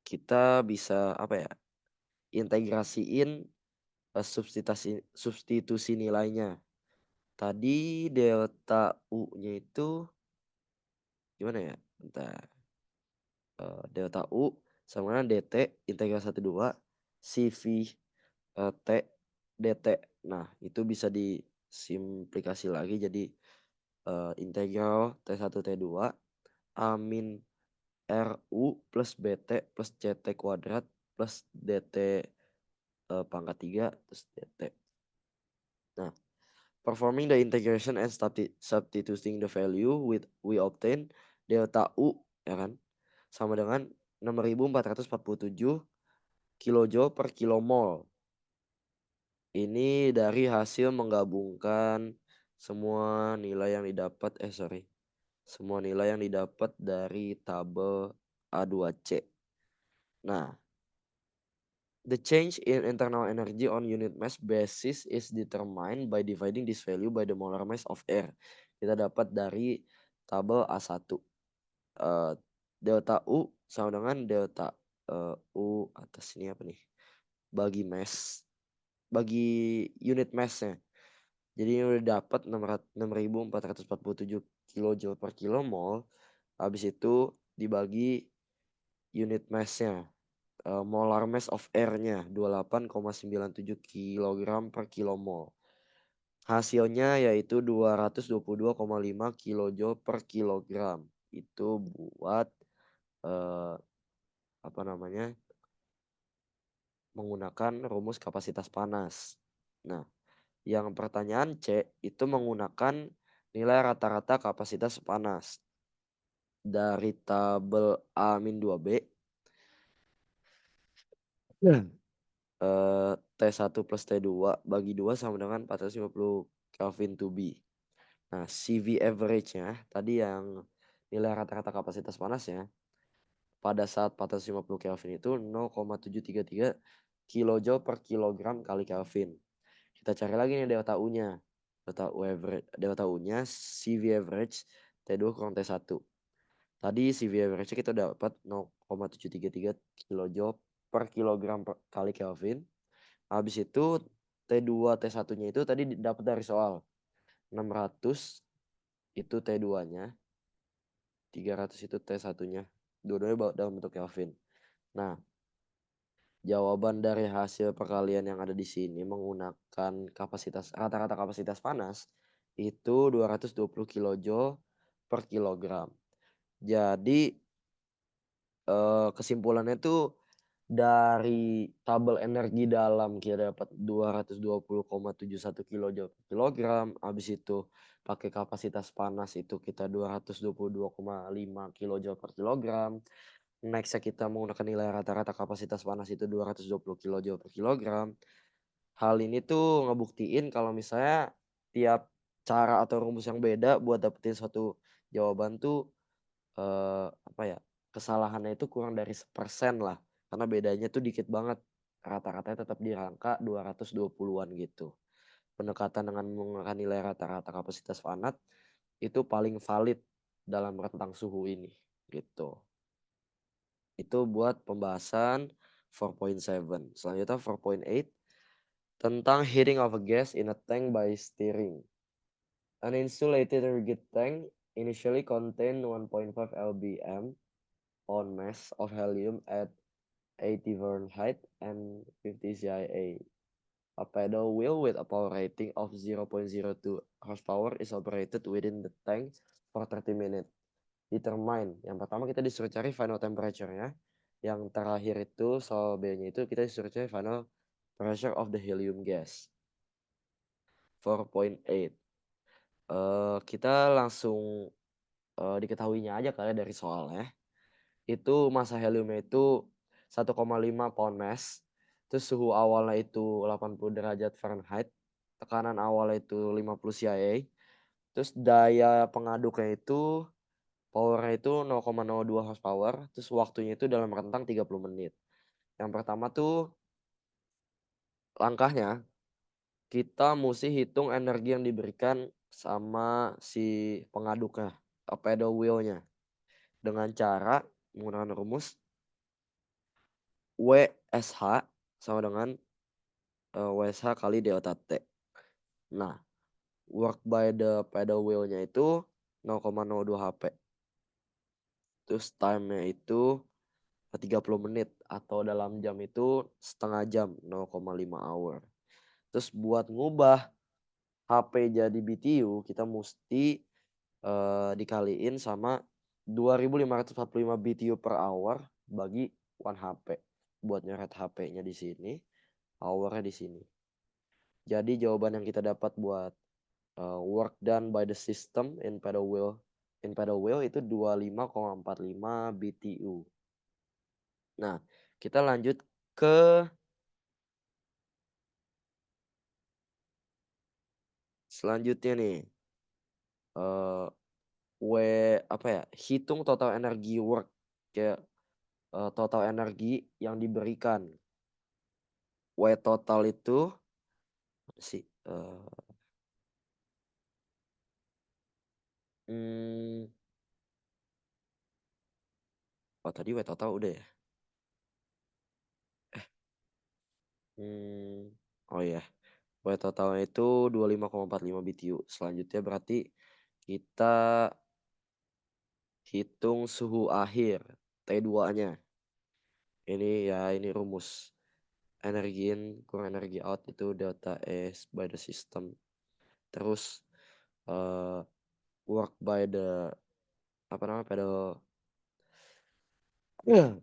kita bisa apa ya? Integrasiin substitusi nilainya. Tadi delta U-nya itu gimana ya? Bentar. Delta U sama dengan DT integral 1/2 CV T DT. Nah, itu bisa disimplikasi lagi jadi integral T1 T2 A min RU plus BT plus CT kuadrat plus DT pangkat 3 terus DT. Nah, performing the integration and substituting the value we obtain delta U ya kan sama dengan 6.447 kilojoule per kilomol. Ini dari hasil menggabungkan semua nilai yang didapat semua nilai yang didapat dari tabel A2C. Nah, the change in internal energy on unit mass basis is determined by dividing this value by the molar mass of air. Kita dapat dari tabel A1. Delta U sama dengan delta U atas ini apa nih? Bagi unit massnya. Jadi ini udah dapat 6.447 kilojoule per kilomol. Habis itu dibagi unit massnya. Molar mass of air-nya 28,97 kg per kilomol. Hasilnya yaitu 222,5 kilojoule per kilogram. Itu buat apa namanya? Menggunakan rumus kapasitas panas. Nah, yang pertanyaan C itu menggunakan nilai rata-rata kapasitas panas. Dari tabel A-2B, T1 plus T2 bagi 2 sama dengan 450 Kelvin to B. Nah, CV average-nya tadi yang nilai rata-rata kapasitas panasnya pada saat 450 Kelvin itu 0,733 kilojoule per kilogram kali Kelvin. Kita cari lagi nih delta U-nya. Delta U-nya CV average T2 kurang T1. Tadi CV average kita dapat 0,733 kilojoule per kilogram kali Kelvin. Habis itu T2 T1-nya itu tadi dapat dari soal. 600 itu T2-nya, 300 itu T1-nya. Dua-duanya dalam bentuk Kelvin. Nah, jawaban dari hasil perkalian yang ada di sini menggunakan rata-rata kapasitas panas itu 220 kilojoule per kilogram. Jadi kesimpulannya tuh dari tabel energi dalam kita dapat 220,71 kilojoule per kilogram. Habis itu pakai kapasitas panas itu kita 222,5 kilojoule per kilogram. Nextnya kita menggunakan nilai rata-rata kapasitas panas itu 220 kilojoule per kilogram. Hal ini tuh ngebuktiin kalau misalnya tiap cara atau rumus yang beda buat dapetin suatu jawaban tuh apa ya, kesalahannya itu kurang dari 1% lah. Karena bedanya tuh dikit banget. Rata-ratanya tetap di angka 220-an gitu. Pendekatan dengan menggunakan nilai rata-rata kapasitas panas itu paling valid dalam rentang suhu ini gitu. Itu buat pembahasan 4.7. Selanjutnya 4.8 tentang heating of a gas in a tank by stirring. An insulated rigid tank initially contained 1.5 lbm on mass of helium at 80 Fahrenheit and 50 CIA. A pedal wheel with a power rating of 0.02 horsepower is operated within the tank for 30 minutes. Determine. Yang pertama kita disuruh cari final temperature-nya. Yang terakhir itu soal B-nya itu kita disuruh cari final pressure of the helium gas. 4.8. Kita langsung diketahuinya aja kali ya dari soalnya. Itu massa heliumnya itu 1,5 pound mass. Terus suhu awalnya itu 80 derajat Fahrenheit. Tekanan awalnya itu 50 CIA. Terus daya pengaduknya itu powernya itu 0,02 horsepower. Terus waktunya itu dalam rentang 30 menit. Yang pertama tuh langkahnya kita mesti hitung energi yang diberikan sama si pengaduknya, pedal wheel-nya. Dengan cara menggunakan rumus WSH sama dengan WSH kali delta T. Nah, work by the pedal wheel-nya itu 0,02 HP. Terus time-nya itu 30 menit atau dalam jam itu setengah jam 0,5 hour. Terus buat ngubah HP jadi BTU kita mesti dikaliin sama 2545 BTU per hour bagi 1 HP. Buat nyeret HP-nya di sini, hour-nya di sini. Jadi jawaban yang kita dapat buat work done by the system in pedal wheel itu 25,45 BTU. Nah, kita lanjut ke selanjutnya nih. Uh, hitung total energi work, kayak total energi yang diberikan. W total itu sih oh tadi W total udah ya. Oh ya, W totalnya itu 25,45 BTU. Selanjutnya berarti kita hitung suhu akhir T2-nya. Ini rumus. Energi in kurang energi out itu delta S by the system. Terus work by the pedal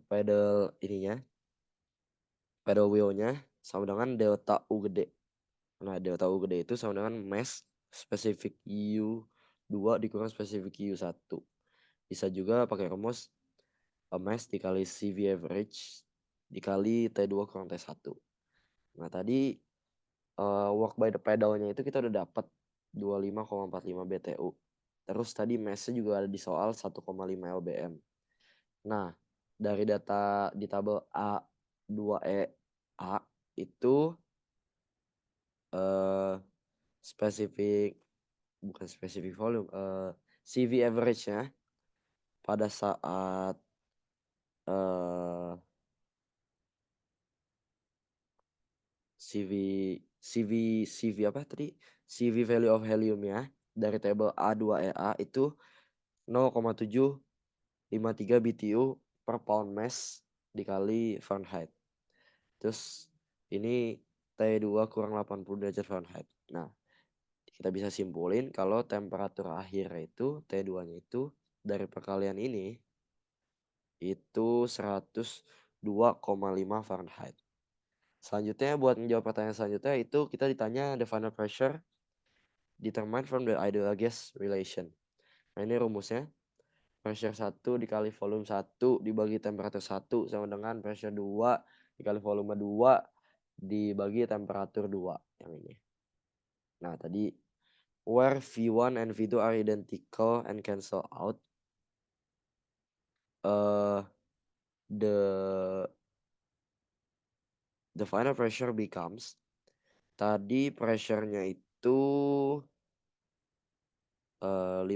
pedal ininya, pedal wheel-nya sama dengan delta U gede. Nah, delta U gede itu sama dengan mass spesifik U2 dikurang spesifik U1. Bisa juga pakai rumus mass dikali CV average dikali T2 kurang T1. Nah tadi work by the pedalnya itu kita udah dapat 25,45 BTU. Terus tadi massnya juga ada di soal 1,5 lbm. Nah dari data di tabel A2E A itu eh spesifik bukan spesifik volume, CV average-nya pada saat eh CV CV CV apa tadi? CV value of helium-nya dari tabel A2EA itu 0,753 BTU per pound mass dikali Fahrenheit. Terus ini T2 kurang 80 derajat Fahrenheit. Nah, kita bisa simpulin kalau temperatur akhirnya itu T2-nya itu dari perkalian ini itu 102,5 Fahrenheit. Selanjutnya buat menjawab pertanyaan selanjutnya itu kita ditanya the final pressure determined from the ideal gas relation. Nah ini rumusnya. Pressure 1 dikali volume 1 dibagi temperatur 1 sama dengan pressure 2 dikali volume 2 dibagi temperatur 2 yang ini. Nah tadi where V1 and V2 are identical and cancel out, the the final pressure becomes, tadi pressure-nya itu 50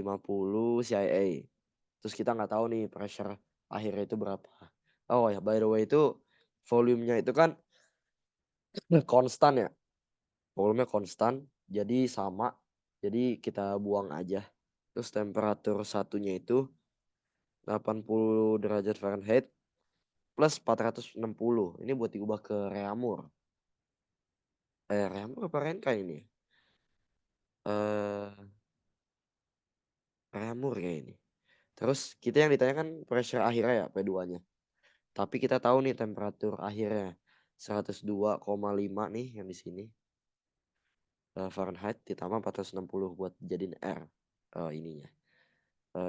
CIA. Terus kita nggak tahu nih pressure akhirnya itu berapa. Oh ya, by the way itu volumenya itu kan konstan ya. Volumenya konstan, jadi sama. Jadi kita buang aja. Terus temperatur satunya itu 80 derajat Fahrenheit plus 460. Ini buat diubah ke reaumur. Reaumur apa Renkai ini? Eh, reaumur kayak ini. Terus kita yang ditanyakan pressure akhirnya ya P2-nya. Tapi kita tahu nih temperatur akhirnya 102,5 nih yang di sini. Fahrenheit ditambah 460 buat jadiin R ininya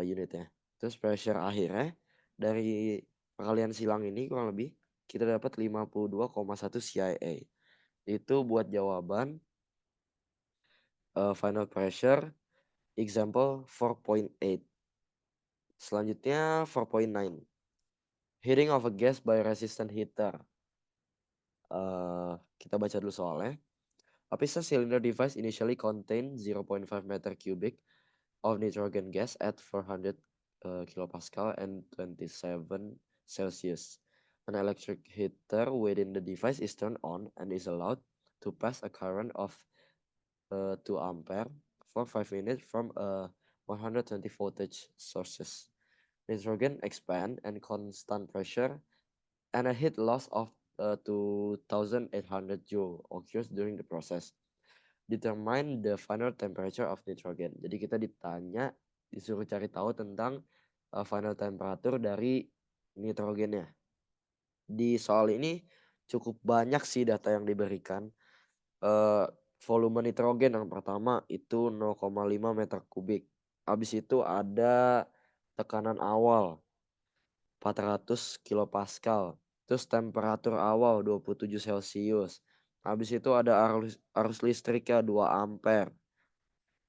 unitnya. Terus pressure akhirnya dari perkalian silang ini kurang lebih kita dapat 52,1 CIA. Itu buat jawaban final pressure example 4.8. Selanjutnya 4.9. Heating of a gas by resistant heater. Kita baca dulu soalnya. A piston cylinder device initially contain 0.5 meter cubic of nitrogen gas at 400 kilopascal and 27 Celsius. An electric heater within the device is turned on and is allowed to pass a current of 2 ampere for 5 minutes from a 120 voltage sources. Nitrogen expand and constant pressure and a heat loss of 2800 joule occurs during the process. Determine the final temperature of nitrogen. Jadi kita disuruh cari tahu tentang final temperature dari nitrogennya. Di soal ini cukup banyak sih data yang diberikan. Volume nitrogen yang pertama itu 0,5 meter kubik. Habis itu ada tekanan awal 400 kilopascal. Terus temperatur awal 27 Celcius. Habis itu ada arus listriknya 2 ampere.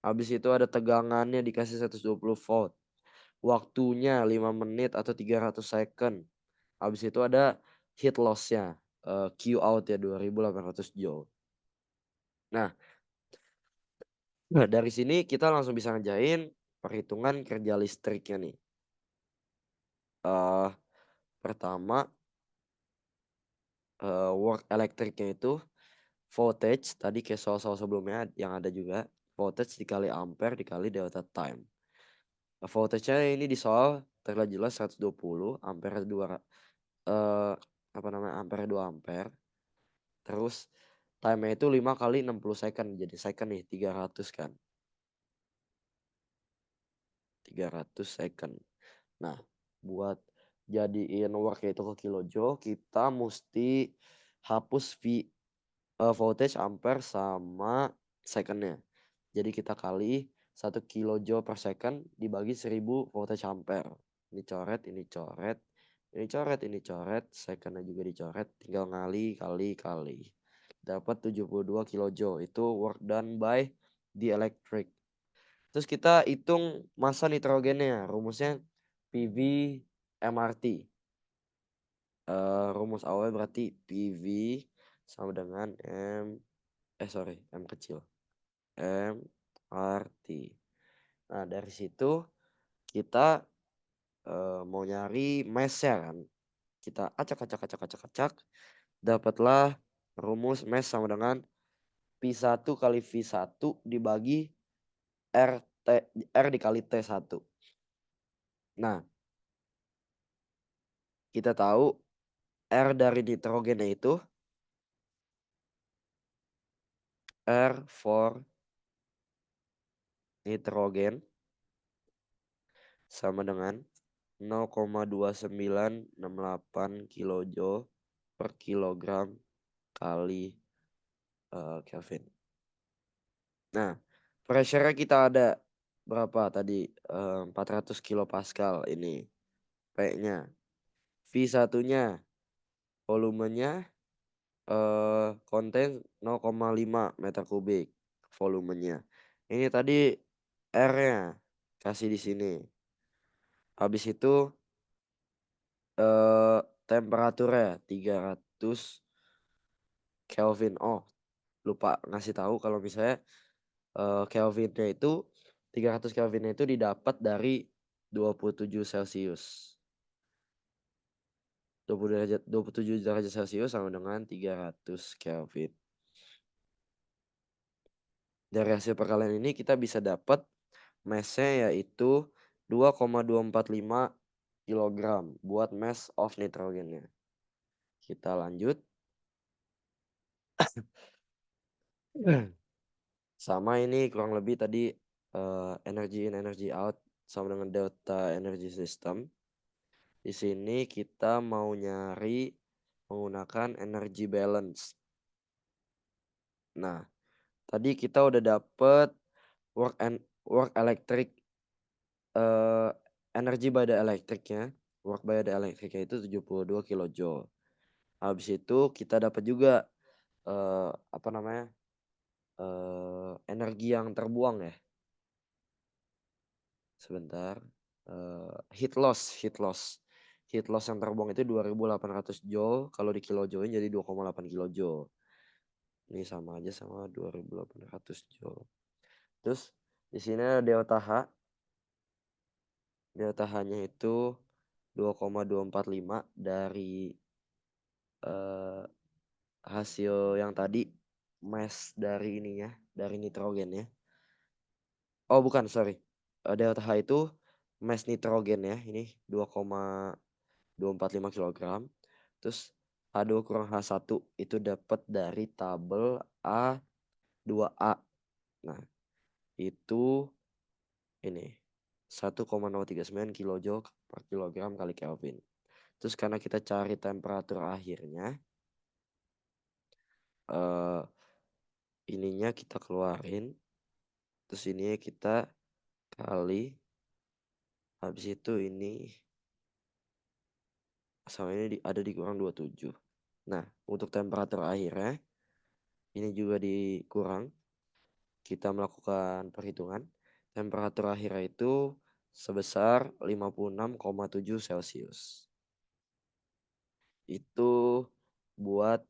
Habis itu ada tegangannya dikasih 120 volt. Waktunya 5 menit atau 300 second. Habis itu ada heat loss-nya. Q out ya 2800 joule. Nah, dari sini kita langsung bisa ngerjain perhitungan kerja listriknya nih. Pertama, work elektriknya itu voltage tadi kayak soal-soal sebelumnya yang ada juga. Voltage dikali ampere dikali delta time. Voltage-nya ini di soal terlihat jelas 120 ampere 2 ampere 2 ampere. Terus time-nya itu 5 kali 60 second. Jadi second nih 300 kan. 300 second. Nah, buat jadiin work itu ke kilojoule, kita mesti hapus voltage ampere sama secondnya. Jadi kita kali 1 kilojoule per second dibagi 1000 voltage ampere. Ini coret, ini coret, ini coret, ini coret, secondnya juga dicoret, tinggal kali. dapat 72 kilojoule. Itu work done by the electric. Terus kita hitung massa nitrogennya. Rumusnya PV MRT. Rumus awalnya berarti PV sama dengan M kecil. MRT. Nah, dari situ kita mau nyari mass-nya kan. Kita acak. Dapatlah rumus mass sama dengan P1 kali V1 dibagi R dikali T1. Nah, kita tahu R dari nitrogennya itu R for nitrogen sama dengan 0,2968 kilojoule per kilogram kali Kelvin. Nah, pressure-nya kita ada berapa tadi? 400 kilopascal ini P-nya. V1-nya volumenya konten 0,5 meter kubik volumenya. Ini tadi R-nya kasih di sini. Habis itu temperaturnya 300 Kelvin. Oh, lupa ngasih tahu kalau misalnya Kelvinnya itu 300 Kelvinnya itu didapat dari 27 Celcius. 27 derajat Celcius sama dengan 300 Kelvin. Dari hasil perkalian ini kita bisa dapat mass-nya yaitu 2,245 kilogram buat mass of nitrogennya. Kita lanjut. Sama ini kurang lebih tadi energy in energy out sama dengan delta energy system. Di sini kita mau nyari menggunakan energy balance. Nah, tadi kita udah dapet work electric energy by the electricnya. Work by the electricnya itu 72 kilojoule. Habis itu kita dapat juga energi yang terbuang ya. Sebentar. Heat loss yang terbuang itu 2800 joule. Kalau di kilojoule jadi 2,8 kilojoule. Ini sama aja sama 2800 joule. Terus di sini ada delta H. Delta H-nya itu 2,245 dari hasil yang tadi mass dari ininya, dari nitrogen ya. Oh bukan, sorry. Delta H itu mass nitrogen ya. Ini 2,245 kilogram. Terus H2 kurang H1 itu dapat dari tabel A2A. Nah, itu ini 1,039 kilojoule per kilogram kali Kelvin. Terus karena kita cari temperatur akhirnya, ininya kita keluarin. Terus ini kita kali. Habis itu ini sama ini ada dikurang 27. Nah, untuk temperatur akhirnya ini juga dikurang. Kita melakukan perhitungan. Temperatur akhirnya itu sebesar 56,7 Celcius. Itu buat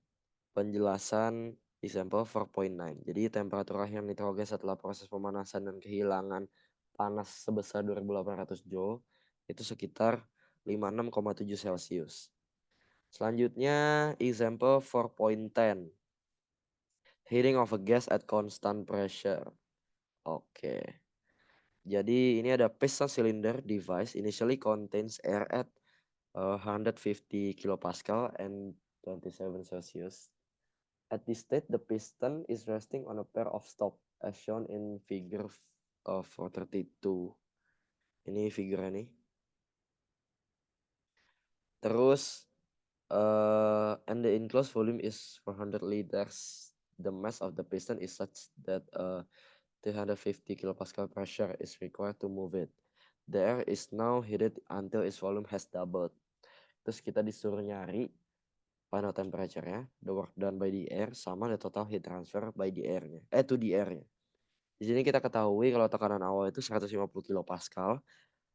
penjelasan di sampel 4.9. Jadi temperatur akhir nitrogen setelah proses pemanasan dan kehilangan panas sebesar 2800 Joule itu sekitar 56,7 Celcius. Selanjutnya example 4.10. Heating of a gas at constant pressure. Oke. Jadi ini ada piston cylinder device initially contains air at 150 kilopascal and 27 Celsius. At this state, the piston is resting on a pair of stops as shown in figure 432. Ini figure ini. Terus and the enclosed volume is 400 liters. The mass of the piston is such that 350 kilopascal pressure is required to move it. The air is now heated until its volume has doubled. Terus kita disuruh nyari final temperature-nya, the work done by the air, sama the total heat transfer by the air-nya, to the air-nya. Di sini kita ketahui kalau tekanan awal itu 150 kilopascal,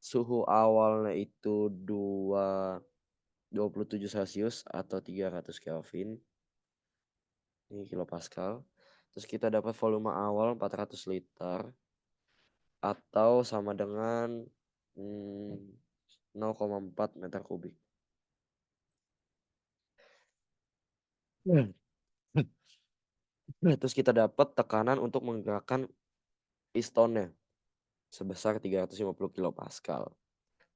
suhu awalnya itu 27 Celcius atau 300 Kelvin. Ini kilopascal. Terus kita dapat volume awal 400 liter atau sama dengan 0,4 meter kubik. Terus kita dapat tekanan untuk menggerakkan pistonnya sebesar 350 kilopascal.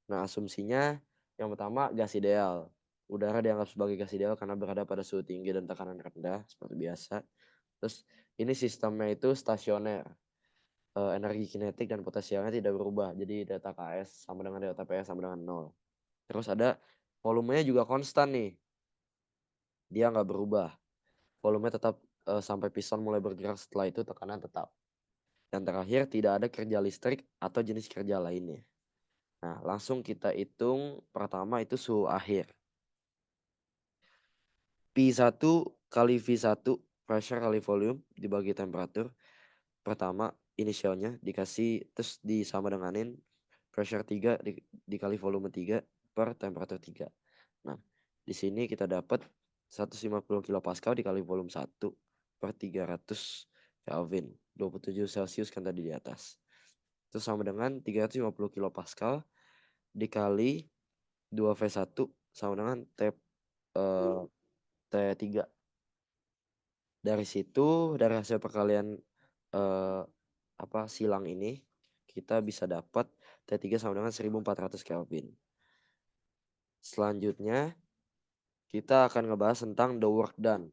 Nah, asumsinya yang pertama gas ideal. Udara dianggap sebagai gas ideal karena berada pada suhu tinggi dan tekanan rendah seperti biasa. Terus ini sistemnya itu stasioner. Energi kinetik dan potensialnya tidak berubah. Jadi delta Ks sama dengan delta PS sama dengan 0. Terus ada volumenya juga konstan nih. Dia nggak berubah. Volumenya tetap sampai piston mulai bergerak, setelah itu tekanan tetap. Yang terakhir tidak ada kerja listrik atau jenis kerja lainnya. Nah, langsung kita hitung pertama itu suhu akhir. P1 kali V1, pressure kali volume dibagi temperatur. Pertama inisialnya dikasih terus disama denganin pressure 3 dikali volume 3 per temperatur 3. Nah, di sini kita dapat 150 kilopascal dikali volume 1 per 300 Kelvin. 27 Celcius kan tadi di atas. Terus sama dengan 350 kilopascal dikali 2V1 sama dengan T3. Dari situ, dari hasil perkalian eh, silang ini, kita bisa dapat T3 sama dengan 1400 Kelvin. Selanjutnya, kita akan ngebahas tentang the work done.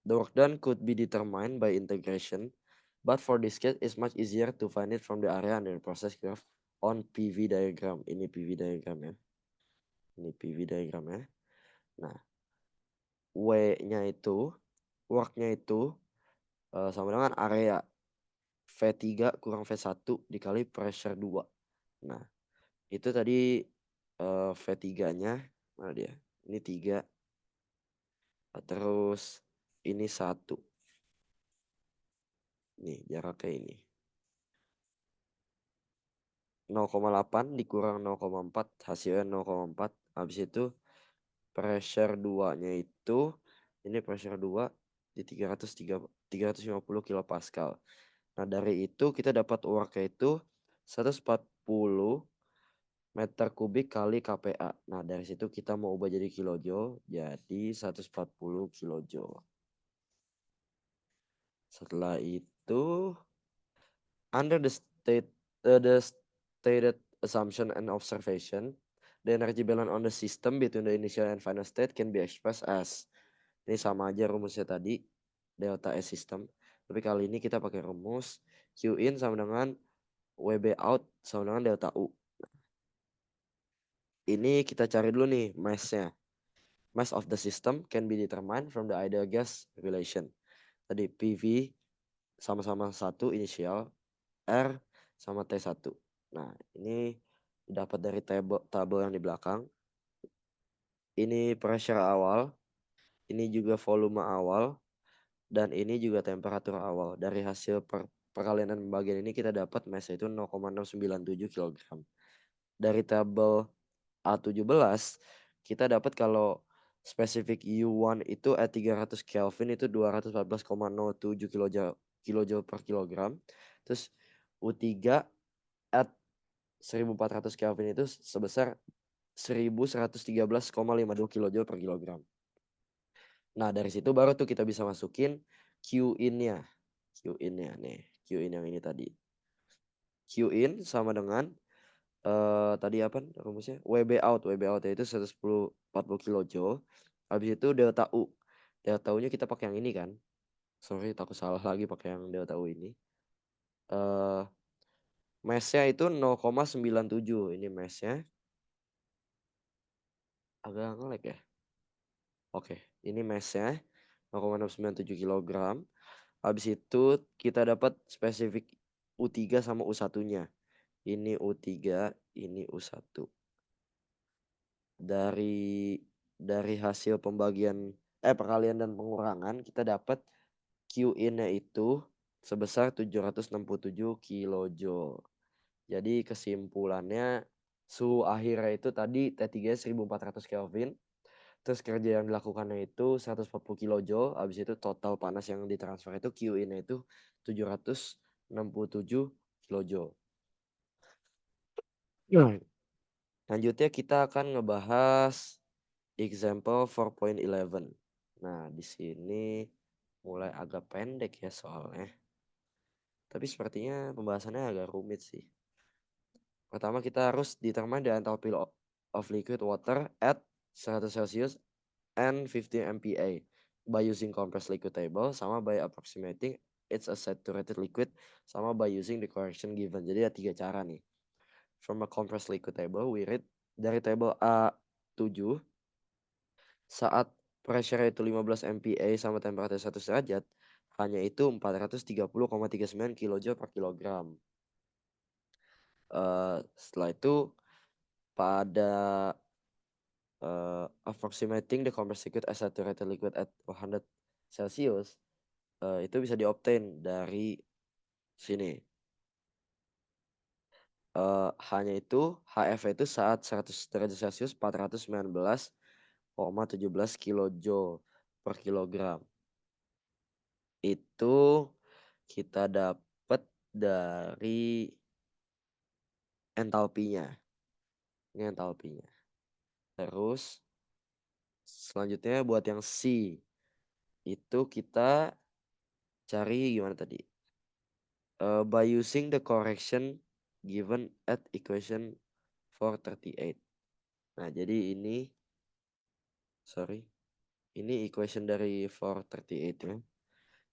The work done could be determined by integration, but for this case, it's much easier to find it from the area under the process graph on PV diagram. Ini PV diagram ya. Ini PV diagram ya. Nah, W-nya itu, work-nya itu sama dengan area V3 kurang V1 dikali pressure 2. Nah, itu tadi V3-nya mana dia? Ini 3. Terus ini 1. Nih, jaraknya ini. 0,8 dikurang 0,4 hasilnya 0,4. Habis itu pressure 2-nya itu ini pressure 2 di 350 kilopascal. Nah, dari itu kita dapat work itu 140 meter kubik kali kPa. Nah, dari situ kita mau ubah jadi kilojoule, jadi 140 kilojoule. Setelah itu, under the stated assumption and observation, the energy balance on the system between the initial and final state can be expressed as, ini sama aja rumusnya tadi, delta S system. Tapi kali ini kita pakai rumus Q in sama dengan WB out sama dengan delta U. Ini kita cari dulu nih mass-nya. Mass of the system can be determined from the ideal gas relation. Tadi PV sama-sama 1 inisial, R sama T1. Nah, ini dapat dari tabel yang di belakang. Ini pressure awal, ini juga volume awal, dan ini juga temperatur awal. Dari hasil perkalian dan pembagian ini kita dapat mass itu 0,697 kg. Dari tabel A17 kita dapat kalau spesifik U1 itu at 300 Kelvin itu 214,07 kilojoule per kilogram. Terus U3 at 1400 Kelvin itu sebesar 1113,52 kilojoule per kilogram. Nah, dari situ baru tuh kita bisa masukin Q in-nya. Q in-nya nih, Q in yang ini tadi. Q in sama dengan tadi apa rumusnya? WB out. WB out yaitu 140 kilojoule. Habis itu delta U. Delta U-nya kita pakai yang ini kan. Sorry, takut salah lagi pakai yang delta U ini. Mass-nya itu 0,97. Ini mass-nya. Agak ngelag ya. Oke, ini mass-nya 0,697 kg. Habis itu kita dapat spesifik U3 sama U1-nya. Ini U3, ini U1. Dari dari hasil perkalian dan pengurangan kita dapat Qin-nya itu sebesar 767 kilojoule. Jadi kesimpulannya suhu akhirnya itu tadi T3 1400 Kelvin. Terus kerja yang dilakukannya itu 140 kilojoule. Habis itu total panas yang ditransfer itu Qin-nya itu 767 kilojoule. Nah, selanjutnya kita akan ngebahas example 4.11. Nah, di sini mulai agak pendek ya soalnya. Tapi sepertinya pembahasannya agak rumit sih. Pertama kita harus determine the enthalpy of liquid water at 100 Celsius and 15 MPa by using compressed liquid table sama by approximating it's a saturated liquid sama by using the correction given. Jadi ada 3 cara nih. From a compressed liquid table we read dari table A7 saat pressure itu 15 MPa sama temperatur 1 derajat hanya itu 430,39 kJ per kilogram. Setelah itu pada approximating the compressed liquid as saturated liquid at 100 Celsius itu bisa diobtain dari sini. Hanya itu HF itu saat 100 derajat Celcius 419,17 kilojoule per kilogram. Itu kita dapat dari entalpinya. Ini entalpinya. Terus selanjutnya buat yang C itu kita cari gimana tadi? By using the correction given at equation 438. Nah, jadi ini equation dari 438 ya.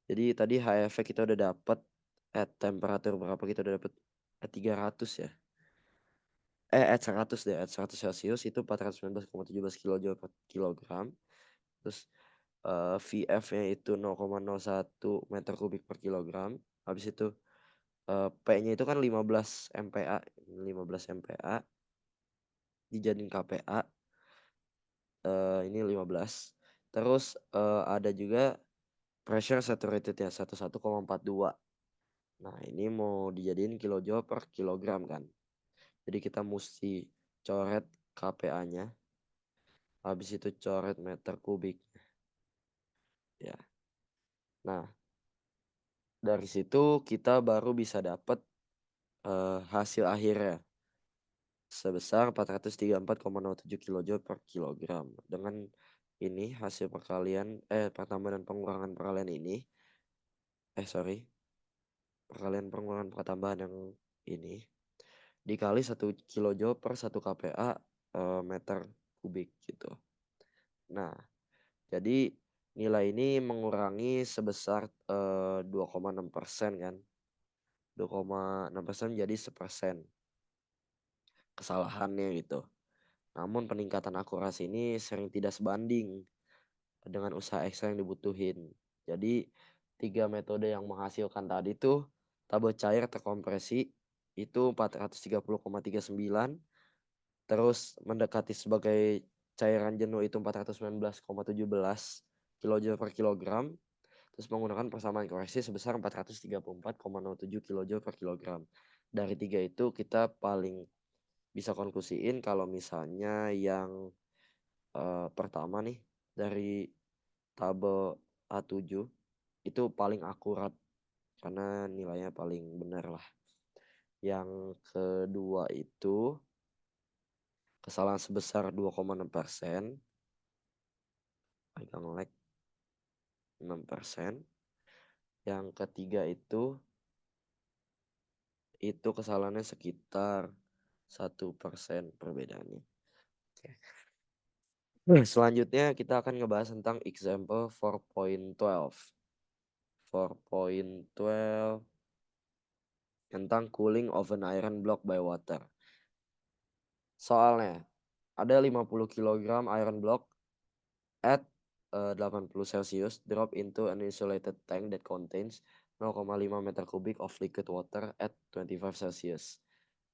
Jadi tadi HF kita udah dapat at temperatur berapa kita udah dapat at 300 ya. At 100 deh, at 100 Celsius itu 419,17 kilojoule per kilogram. Terus VF-nya itu 0,01 meter kubik per kilogram. Habis itu P-nya itu kan 15 MPa, 15 MPa dijadiin KPa. Ini 15. Terus ada juga pressure saturated ya 11,42. Nah, ini mau dijadiin kilojoule per kilogram kan. Jadi kita mesti coret KPa-nya. Habis itu coret meter kubik. Ya. Nah, dari situ kita baru bisa dapat hasil akhirnya sebesar 434,07 kilojoule per kilogram. Dengan ini hasil pertambahan dan pengurangan perkalian ini perkalian pengurangan pertambahan yang ini dikali 1 kilojoule per 1 kPa meter kubik gitu. Nah, jadi nilai ini mengurangi sebesar 2,6% kan. 2,6% jadi 1% kesalahannya gitu. Namun peningkatan akurasi ini sering tidak sebanding dengan usaha ekstra yang dibutuhin. Jadi 3 metode yang menghasilkan tadi tuh tabel cair terkompresi itu 430,39, terus mendekati sebagai cairan jenuh itu 419,17 kilojoule per kilogram, terus menggunakan persamaan koreksi sebesar 434,07 kilojoule per kilogram. Dari 3 itu kita paling bisa konklusiin kalau misalnya yang pertama nih dari tabel A7 itu paling akurat karena nilainya paling benar lah. Yang kedua itu kesalahan sebesar 2,6%, agak nge-lag 6%. Yang ketiga itu kesalahannya sekitar 1% perbedaannya. Oke. Selanjutnya kita akan ngebahas tentang example 4.12. 4.12 tentang cooling of an iron block by water. Soalnya ada 50 kg iron block at 80 Celsius drop into an insulated tank that contains 0,5 meter kubik of liquid water at 25 Celsius.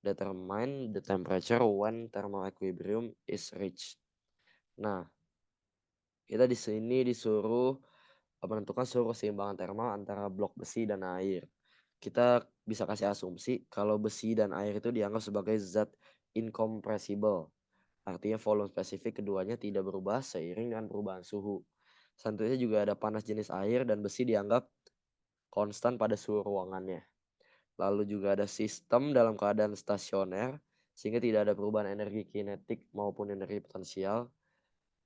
Determine the temperature when thermal equilibrium is reached. Nah, Kita di sini disuruh menentukan suhu keseimbangan termal antara blok besi dan air. Kita bisa kasih asumsi kalau besi dan air itu dianggap sebagai zat incompressible. Artinya volume spesifik keduanya tidak berubah seiring dengan perubahan suhu. Selanjutnya juga ada panas jenis air dan besi dianggap konstan pada suhu ruangannya. Lalu juga ada sistem dalam keadaan stasioner sehingga tidak ada perubahan energi kinetik maupun energi potensial.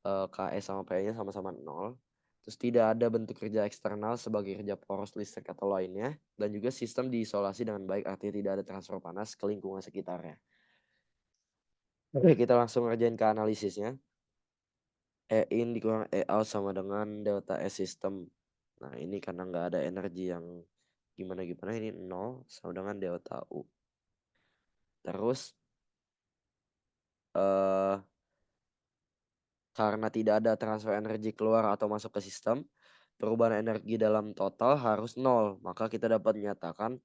KS sama PE-nya sama-sama 0. Terus tidak ada bentuk kerja eksternal sebagai kerja poros listrik atau lainnya. Dan juga sistem diisolasi dengan baik, artinya tidak ada transfer panas ke lingkungan sekitarnya. Oke, kita langsung ngerjain ke analisisnya. E in dikurang E out sama dengan delta S sistem. Nah ini karena nggak ada energi yang gimana-gimana, ini 0 sama dengan delta U. Terus eh karena tidak ada transfer energi keluar atau masuk ke sistem, perubahan energi dalam total harus 0. Maka kita dapat menyatakan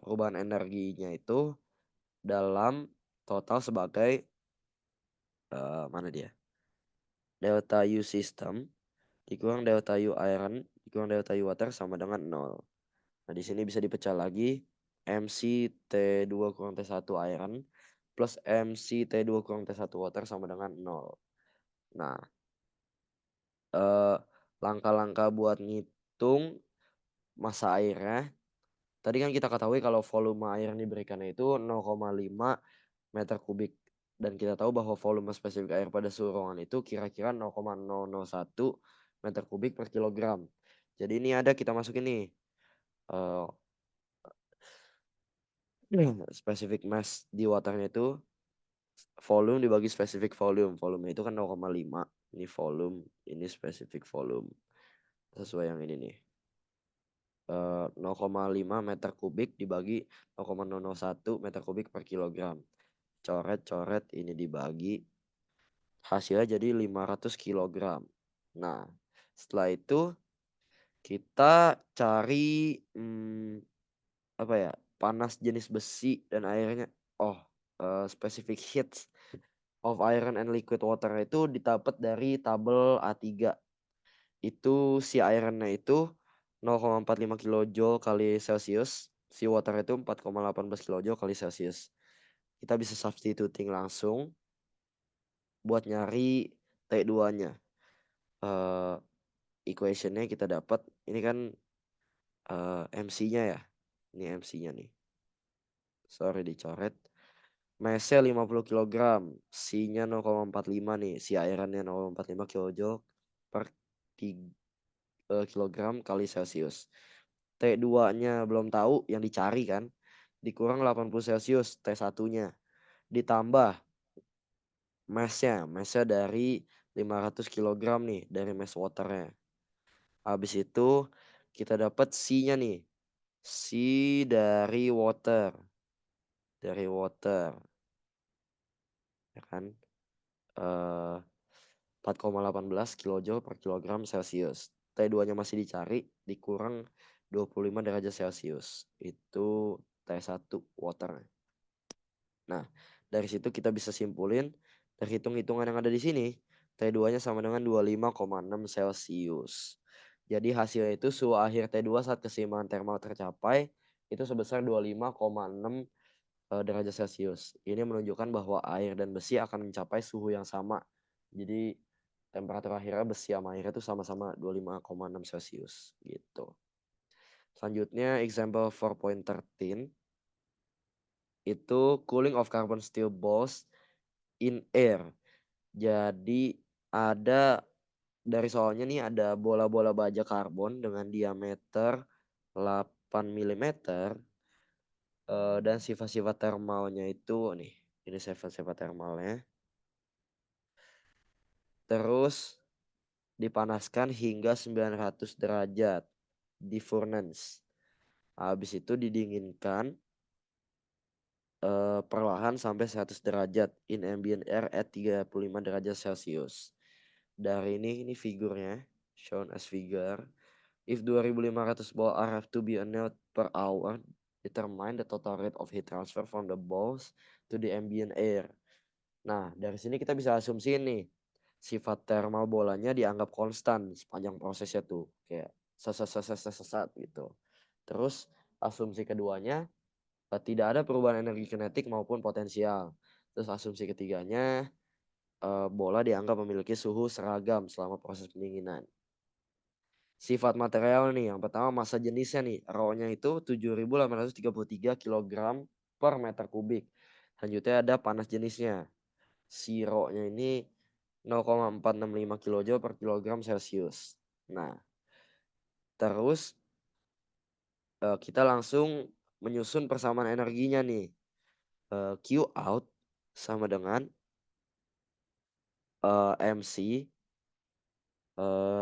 perubahan energinya itu dalam total sebagai mana dia? Delta U system dikurang delta U iron dikurang delta U water sama dengan 0. Nah, di sini bisa dipecah lagi. MC T2 kurang T1 iron plus MC T2 kurang T1 water sama dengan 0. Nah, langkah-langkah buat ngitung massa airnya. Tadi kan kita ketahui kalau volume air yang diberikan itu 0,5 meter kubik. Dan kita tahu bahwa volume spesifik air pada suhu ruangan itu kira-kira 0,001 meter kubik per kilogram. Jadi ini ada kita masukin nih. Specific mass di waternya itu volume dibagi specific volume. Volume itu kan 0,5. Ini volume, ini specific volume. Sesuai yang ini nih. 0,5 meter kubik dibagi 0,001 meter kubik per kilogram. Coret-coret ini dibagi. Hasilnya jadi 500 kilogram. Nah, setelah itu kita cari apa ya? Panas jenis besi dan airnya. Oh, specific heats of iron and liquid water itu didapat dari tabel A3. Itu si ironnya itu 0,45 kilojoule kali Celsius, si water itu 4,18 kilojoule kali Celsius. Kita bisa substituting langsung buat nyari T2-nya. Equationnya kita dapat, ini kan MC-nya ya. Ini MC-nya nih. Sorry dicoret. Massnya 50 kg, C-nya 0,45 nih, si ironnya 0,45 kilojoule per kilogram kali Celsius. T2-nya belum tahu, yang dicari kan. Dikurang 80 Celsius T1-nya. Ditambah massnya dari 500 kg nih, dari mass waternya. Habis itu kita dapat C-nya nih. C dari water. Dari water. Ya kan? 4,18 kilojoule per kilogram Celsius. T2-nya masih dicari, dikurang 25 derajat Celsius. Itu T1 water. Nah, dari situ kita bisa simpulin dari hitung-hitungan yang ada di sini, T2-nya sama dengan 25,6 Celsius. Jadi hasilnya itu suhu akhir T2 saat keseimbangan termal tercapai itu sebesar 25,6 derajat Celsius. Ini menunjukkan bahwa air dan besi akan mencapai suhu yang sama. Jadi temperatur akhirnya besi sama air itu sama-sama 25,6 Celsius gitu. Selanjutnya example 4.13 itu cooling of carbon steel balls in air. Jadi ada dari soalnya nih ada bola-bola baja karbon dengan diameter 8 mm dan sifat-sifat termalnya itu nih. Ini sifat-sifat termalnya. Terus dipanaskan hingga 900 derajat di furnace. Habis itu didinginkan perlahan sampai 100 derajat in ambient air at 35 derajat Celcius. Dari ini figurnya, shown as figure. If 2500 ball are have to be annealed per hour, determine the total rate of heat transfer from the balls to the ambient air. Nah, dari sini kita bisa asumsi nih, sifat thermal bolanya dianggap konstan sepanjang prosesnya tuh, kayak gitu. Terus asumsi keduanya, tidak ada perubahan energi kinetik maupun potensial. Terus asumsi ketiganya, bola dianggap memiliki suhu seragam selama proses pendinginan. Sifat material nih, yang pertama massa jenisnya nih, Rho-nya itu 7.833 kilogram per meter kubik. Selanjutnya ada panas jenisnya. Si Rho-nya ini 0,465 kilojoule per kilogram Celcius. Nah, terus kita langsung menyusun persamaan energinya nih. Q out sama dengan MC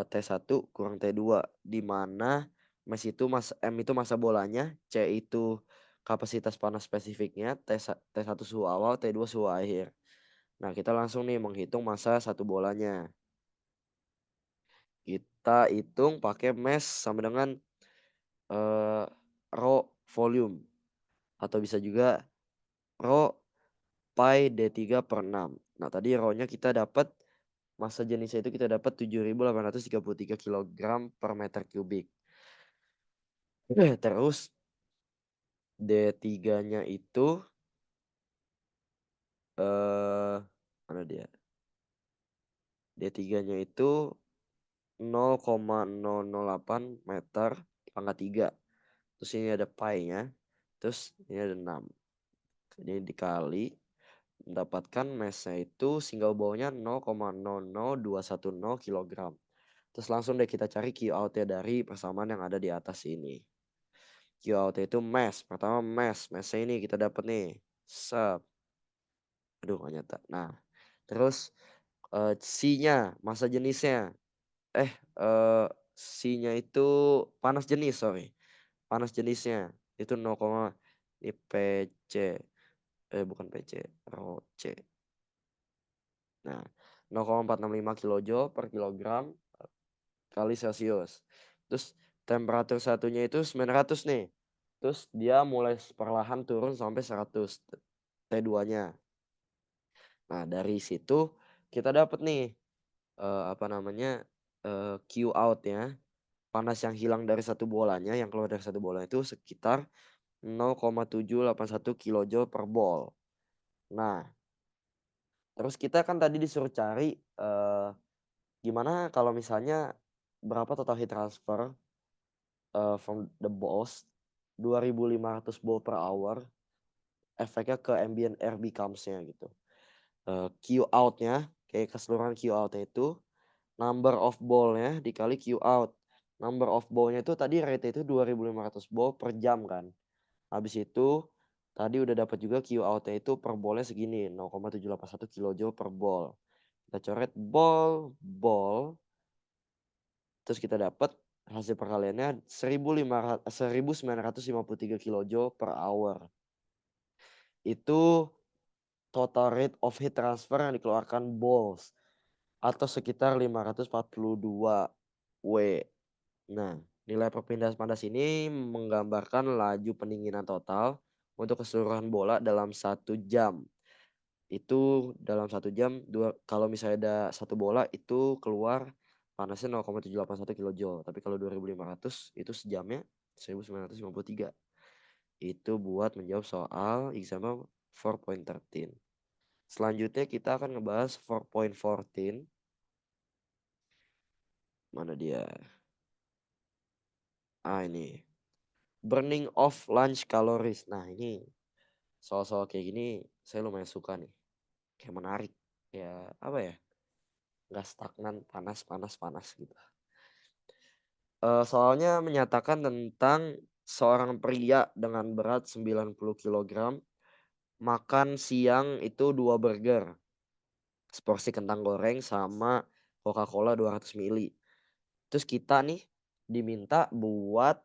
T1 kurang T2, di mana M itu massa bolanya, C itu kapasitas panas spesifiknya, T1 suhu awal, T2 suhu akhir. Nah, kita langsung nih menghitung massa satu bolanya. Kita hitung pakai mass sama dengan rho volume, atau bisa juga rho pi D3/6. Nah, tadi rho-nya kita dapat, massa jenisnya itu kita dapat 7.833 kilogram per meter kubik. Terus D3-nya itu mana dia? D3-nya itu 0,008 meter pangkat 3. Terus ini ada pi-nya. Terus ini ada 6. Ini dikali mendapatkan mass-nya itu single ball-nya 0,00210 kilogram. Terus langsung deh kita cari Q out-nya dari persamaan yang ada di atas ini. Q out itu mass. Pertama mass-nya ini kita dapat nih. Aduh gak nyata. Nah, terus C-nya, massa jenisnya. Eh, C-nya itu panas jenis, sorry. Panas jenisnya itu 0, ini PC. Bukan PC, rho C. Nah, 0,465 kilojoule per kilogram kali Celcius. Terus temperatur satunya itu 900 nih. Terus dia mulai perlahan turun sampai 100 T2-nya. Nah, dari situ kita dapat nih apa namanya, Q out-nya, panas yang hilang dari satu bolanya, yang keluar dari satu bola itu sekitar 0,781 kilojoule per ball. Nah, terus kita kan tadi disuruh cari gimana kalau misalnya berapa total heat transfer from the balls, 2.500 ball per hour, efeknya ke ambient air becomes-nya gitu. Q out-nya, kayak keseluruhan Q out-nya itu number of ball-nya dikali Q out. Number of ball-nya itu tadi rate itu 2.500 ball per jam kan. Habis itu tadi udah dapat juga Q out-nya itu per ball-nya segini, 0,781 kilojoule per ball. Kita coret ball, terus kita dapat hasil perkaliannya 1953 kilojoule per hour. Itu total rate of heat transfer yang dikeluarkan balls, atau sekitar 542 W. Nah, nilai perpindahan panas ini menggambarkan laju pendinginan total untuk keseluruhan bola dalam 1 jam. Itu dalam 1 jam, kalau misalnya ada satu bola itu keluar panasnya 0,781 kilojoule. Tapi kalau 2.500 itu sejamnya 1953. Itu buat menjawab soal example 4.13. Selanjutnya kita akan ngebahas 4.14. Mana dia? Ini. Burning of lunch calories. Nah, ini soal-soal kayak gini saya lumayan suka nih. Kayak menarik. Ya, apa ya? Nggak stagnan, panas, panas, panas gitu. Soalnya menyatakan tentang seorang pria dengan berat 90 kilogram makan siang itu 2 burger, seporsi kentang goreng sama Coca-Cola 200 mili. Terus kita nih diminta buat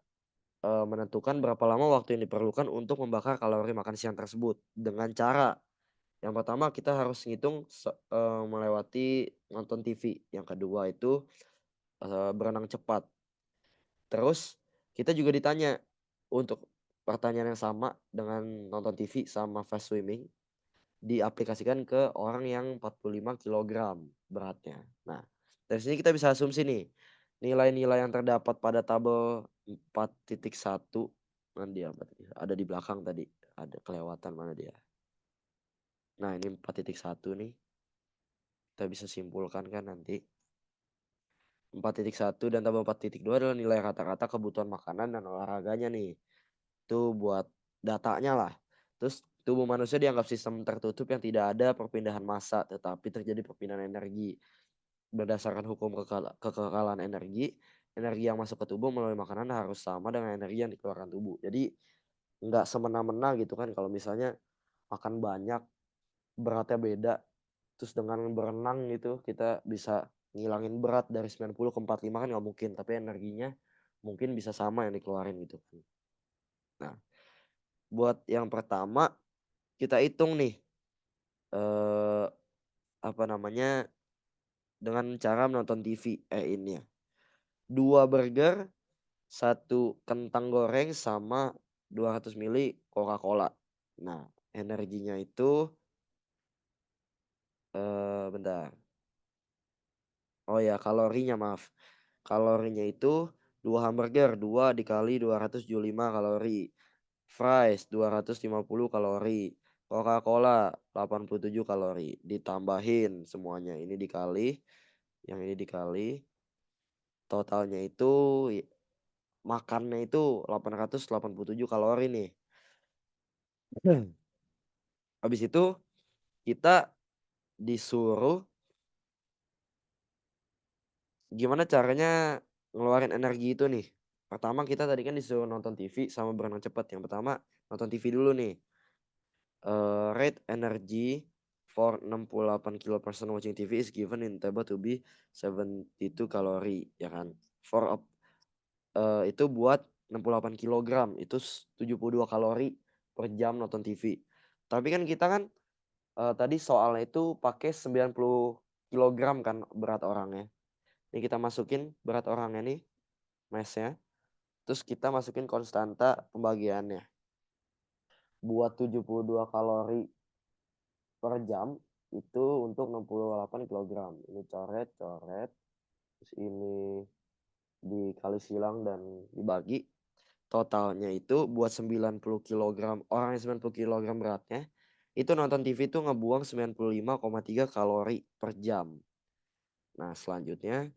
menentukan berapa lama waktu yang diperlukan untuk membakar kalori makan siang tersebut. Dengan cara yang pertama kita harus ngitung melewati nonton TV. Yang kedua itu berenang cepat. Terus kita juga ditanya untuk pertanyaan yang sama dengan nonton TV sama fast swimming. diaplikasikan ke orang yang 45 kilogram beratnya. Nah, dari sini kita bisa asumsi nih, nilai-nilai yang terdapat pada tabel 4.1 mana dia 4 ada di belakang tadi, ada kelewatan mana dia. Nah, ini 4.1 nih, kita bisa simpulkan kan nanti. 4.1 dan tabel 4.2 adalah nilai rata-rata kebutuhan makanan dan olahraganya nih. Itu buat datanya lah. Terus tubuh manusia dianggap sistem tertutup yang tidak ada perpindahan massa, tetapi terjadi perpindahan energi. Berdasarkan hukum kekekalan energi, energi yang masuk ke tubuh melalui makanan harus sama dengan energi yang dikeluarkan tubuh. Jadi nggak semena-mena gitu kan kalau misalnya makan banyak, beratnya beda, terus dengan berenang gitu kita bisa ngilangin berat dari 90 ke 45 kan nggak mungkin, tapi energinya mungkin bisa sama yang dikeluarin gitu kan. Nah, buat yang pertama kita hitung nih eh apa namanya dengan cara menonton TV ini ya. 2 burger, 1 kentang goreng sama 200 mili Coca-Cola. Nah, energinya itu bentar. Oh ya, kalorinya maaf. Kalorinya itu 2 hamburger, 2 dikali 275 kalori. Fries 250 kalori. Coca-Cola 87 kalori. Ditambahin semuanya. Ini dikali, yang ini dikali. Totalnya itu makannya itu 887 kalori nih. Habis itu kita disuruh gimana caranya ngeluarin energi itu nih. Pertama kita tadi kan disuruh nonton TV sama berenang cepat. Yang pertama nonton TV dulu nih. Rate energy for 68 kilo person watching TV is given in table to be 72 kalori ya kan. Itu buat 68 kilogram itu 72 kalori per jam nonton TV. Tapi kan kita kan tadi soalnya itu pakai 90 kilogram kan berat orangnya. Ini kita masukin berat orangnya nih, massnya. Terus kita masukin konstanta pembagiannya. Buat 72 kalori per jam itu untuk 68 kilogram. Ini coret-coret. Terus ini dikali silang dan dibagi. Totalnya itu buat 90 kilogram, orang yang 90 kilogram beratnya, itu nonton TV itu ngebuang 95,3 kalori per jam. Nah, selanjutnya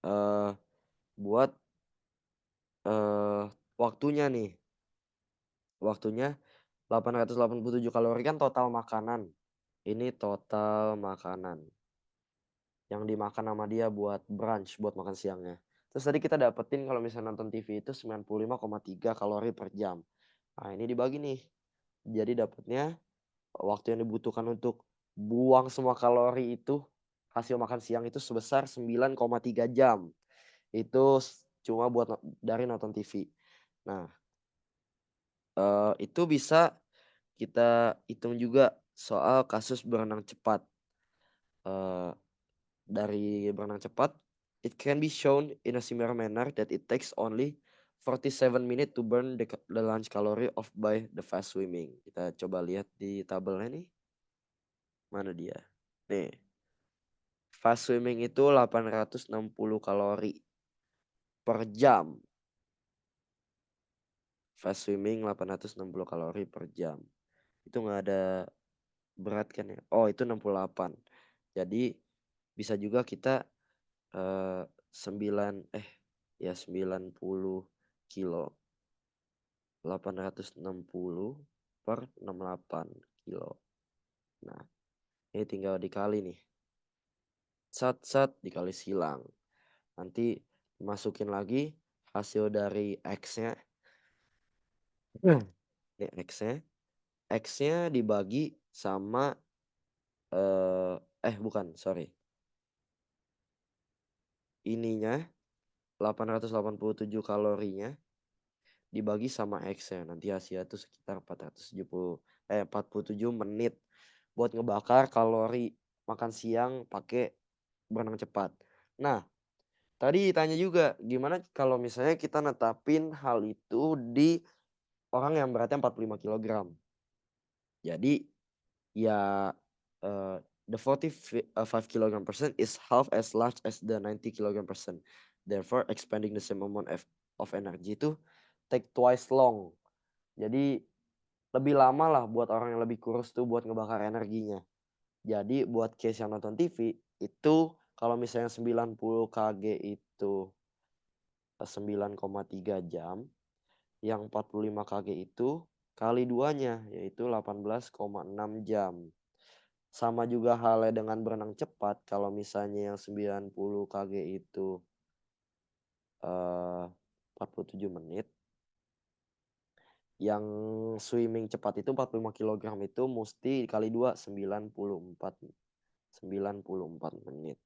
eh buat eh waktunya nih. Waktunya 887 kalori kan total makanan. Ini total makanan yang dimakan sama dia buat brunch, buat makan siangnya. Terus tadi kita dapetin kalau misalnya nonton TV itu 95,3 kalori per jam. Nah, ini dibagi nih. Jadi dapatnya waktu yang dibutuhkan untuk buang semua kalori itu hasil makan siang itu sebesar 9,3 jam. Itu cuma buat dari nonton TV. Nah, itu bisa kita hitung juga soal kasus berenang cepat. Eee, dari berenang cepat, it can be shown in a similar manner that it takes only 47 minutes to burn the lunch calorie of by the fast swimming. Kita coba lihat di tabelnya nih. Mana dia? Nih, fast swimming itu 860 kalori per jam. Fast swimming 860 kalori per jam. Itu nggak ada berat kan ya? Oh, itu 68. Jadi bisa juga kita 9 ya 90 kilo. 860 per 68 kilo. Nah, ini tinggal dikali nih. Sat dikali silang. Nanti masukin lagi hasil dari X-nya. Ini X-nya. X-nya dibagi sama bukan, sorry. Ininya 887 kalorinya dibagi sama X-nya. Nanti hasilnya tuh sekitar 47 menit buat ngebakar kalori makan siang pakai berenang cepat. Nah, tadi tanya juga gimana kalau misalnya kita netapin hal itu di orang yang beratnya 45 kilogram. Jadi ya the 45 kilogram percent is half as large as the 90 kilogram percent. Therefore, expanding the same amount of energy itu take twice long. Jadi lebih lama lah buat orang yang lebih kurus tuh buat ngebakar energinya. Jadi buat case yang nonton TV itu kalau misalnya 90 kg itu 9,3 jam, yang 45 kg itu kali duanya yaitu 18,6 jam. Sama juga halnya dengan berenang cepat, kalau misalnya yang 90 kg itu 47 menit, yang swimming cepat itu 45 kilogram itu mesti dikali 2 94 menit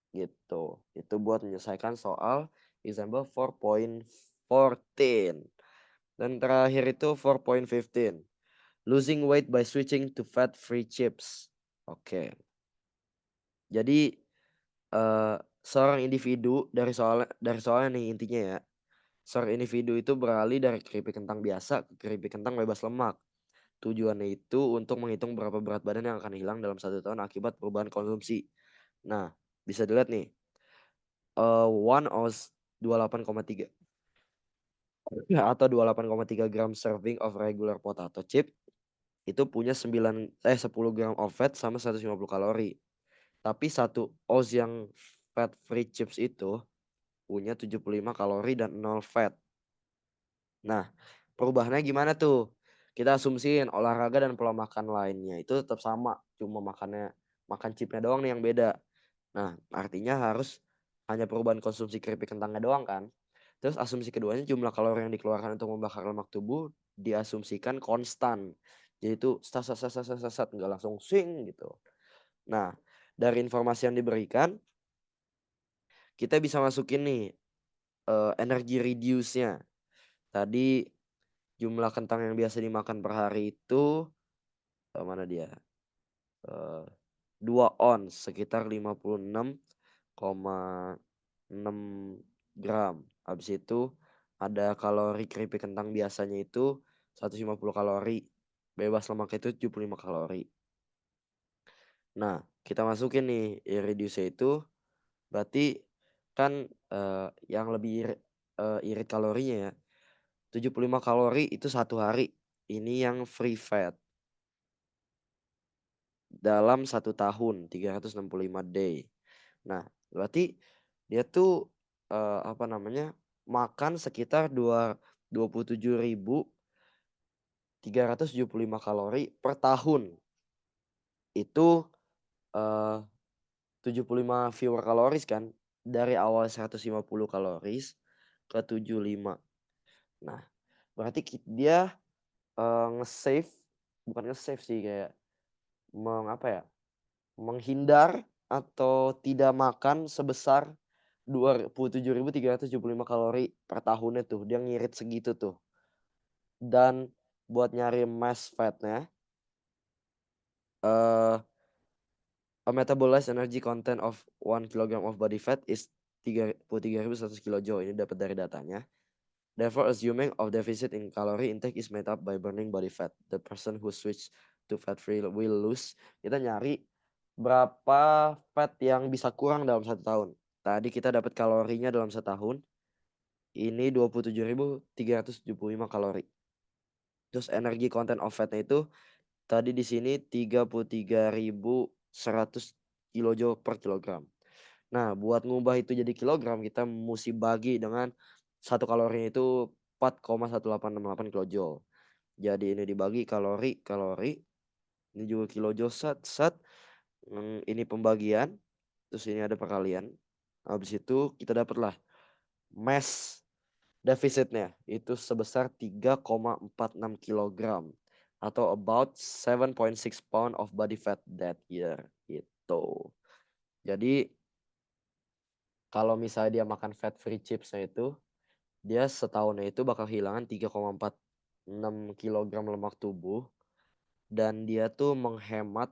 gitu. Itu buat menyelesaikan soal example 4.14. Dan terakhir itu 4.15. Losing weight by switching to fat-free chips. Oke. Jadi seorang individu dari soalnya nih intinya ya. Seorang individu itu beralih dari keripik kentang biasa ke keripik kentang bebas lemak. Tujuannya itu untuk menghitung berapa berat badan yang akan hilang dalam 1 tahun akibat perubahan konsumsi. Nah, bisa dilihat nih. One ounce 28,3 atau 28,3 gram serving of regular potato chip itu punya 10 gram of fat sama 150 kalori. Tapi 1 ounce yang fat free chips itu punya 75 kalori dan 0 fat. Nah, perubahannya gimana tuh? Kita asumsiin olahraga dan pola makan lainnya itu tetap sama, cuma makan chipnya doang nih yang beda. Nah, artinya harus hanya perubahan konsumsi keripik kentangnya doang kan. Terus asumsi keduanya jumlah kalori yang dikeluarkan untuk membakar lemak tubuh diasumsikan konstan. Jadi itu nggak langsung swing gitu. Nah, dari informasi yang diberikan kita bisa masukin nih energi reduce-nya. Tadi jumlah kentang yang biasa dimakan per hari itu mana dia? 2 ons sekitar 56,6 gram. Habis itu ada kalori keripik kentang biasanya itu 150 kalori. Bebas lemak itu 75 kalori. Nah, kita masukin nih reduce itu berarti kan yang lebih irit kalorinya ya. 75 kalori itu 1 hari. Ini yang free fat. Dalam 1 tahun 365 day. Nah, berarti dia tuh apa namanya, makan sekitar 27.375 kalori per tahun. Itu 75 fewer kaloris kan, dari awal 150 kaloris ke 75. Nah, berarti dia nge-save, bukan nge-save sih, kayak apa ya, menghindar atau tidak makan sebesar 27.375 kalori per tahunnya tuh, dia ngirit segitu tuh. Dan buat nyari mass fat-nya, eee, a metabolized energy content of 1 kilogram of body fat is 33.100 kilojoule, ini dapat dari datanya. Therefore, assuming of deficit in calorie intake is made up by burning body fat, the person who switch to fat free will lose. Kita nyari berapa fat yang bisa kurang dalam 1 tahun. Tadi kita dapat kalorinya dalam setahun, ini 27.375 kalori. Terus energi content of fatnya itu tadi di sini 33.100 kilojoule per kilogram. Nah, buat ngubah itu jadi kilogram kita mesti bagi dengan 1 kalorinya itu 4,1868 kilojoule. Jadi ini dibagi kalori, ini juga kilojoule, ini pembagian, terus ini ada perkalian. Habis itu kita dapatlah mass defisitnya itu sebesar 3,46 kilogram atau about 7.6 pound of body fat that year gitu. Jadi kalau misalnya dia makan fat free chipsnya itu, dia setahunnya itu bakal kehilangan 3,46 kilogram lemak tubuh dan dia tuh menghemat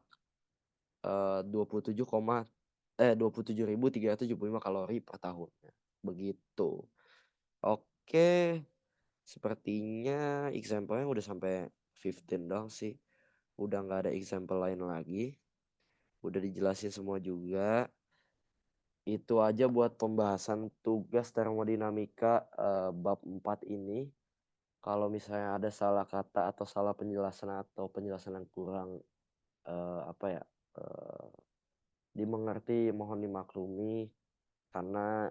27.375 kalori per tahunnya. Begitu. Oke, sepertinya example-nya udah sampai 15 doang sih. udah nggak ada example lain lagi, udah dijelasin semua juga. Itu aja buat pembahasan tugas termodinamika bab 4 ini. Kalau misalnya ada salah kata atau salah penjelasan yang kurang apa ya eh, dimengerti, mohon dimaklumi karena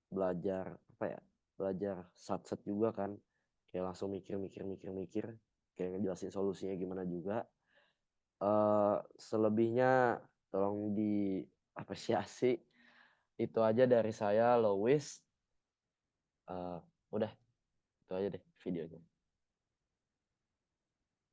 belajar apa ya belajar satset juga kan, kayak langsung mikir kayak ngejelasin solusinya gimana juga. Selebihnya tolong diapresiasi. Itu aja dari saya, Lois. Eh, udah itu aja deh videonya.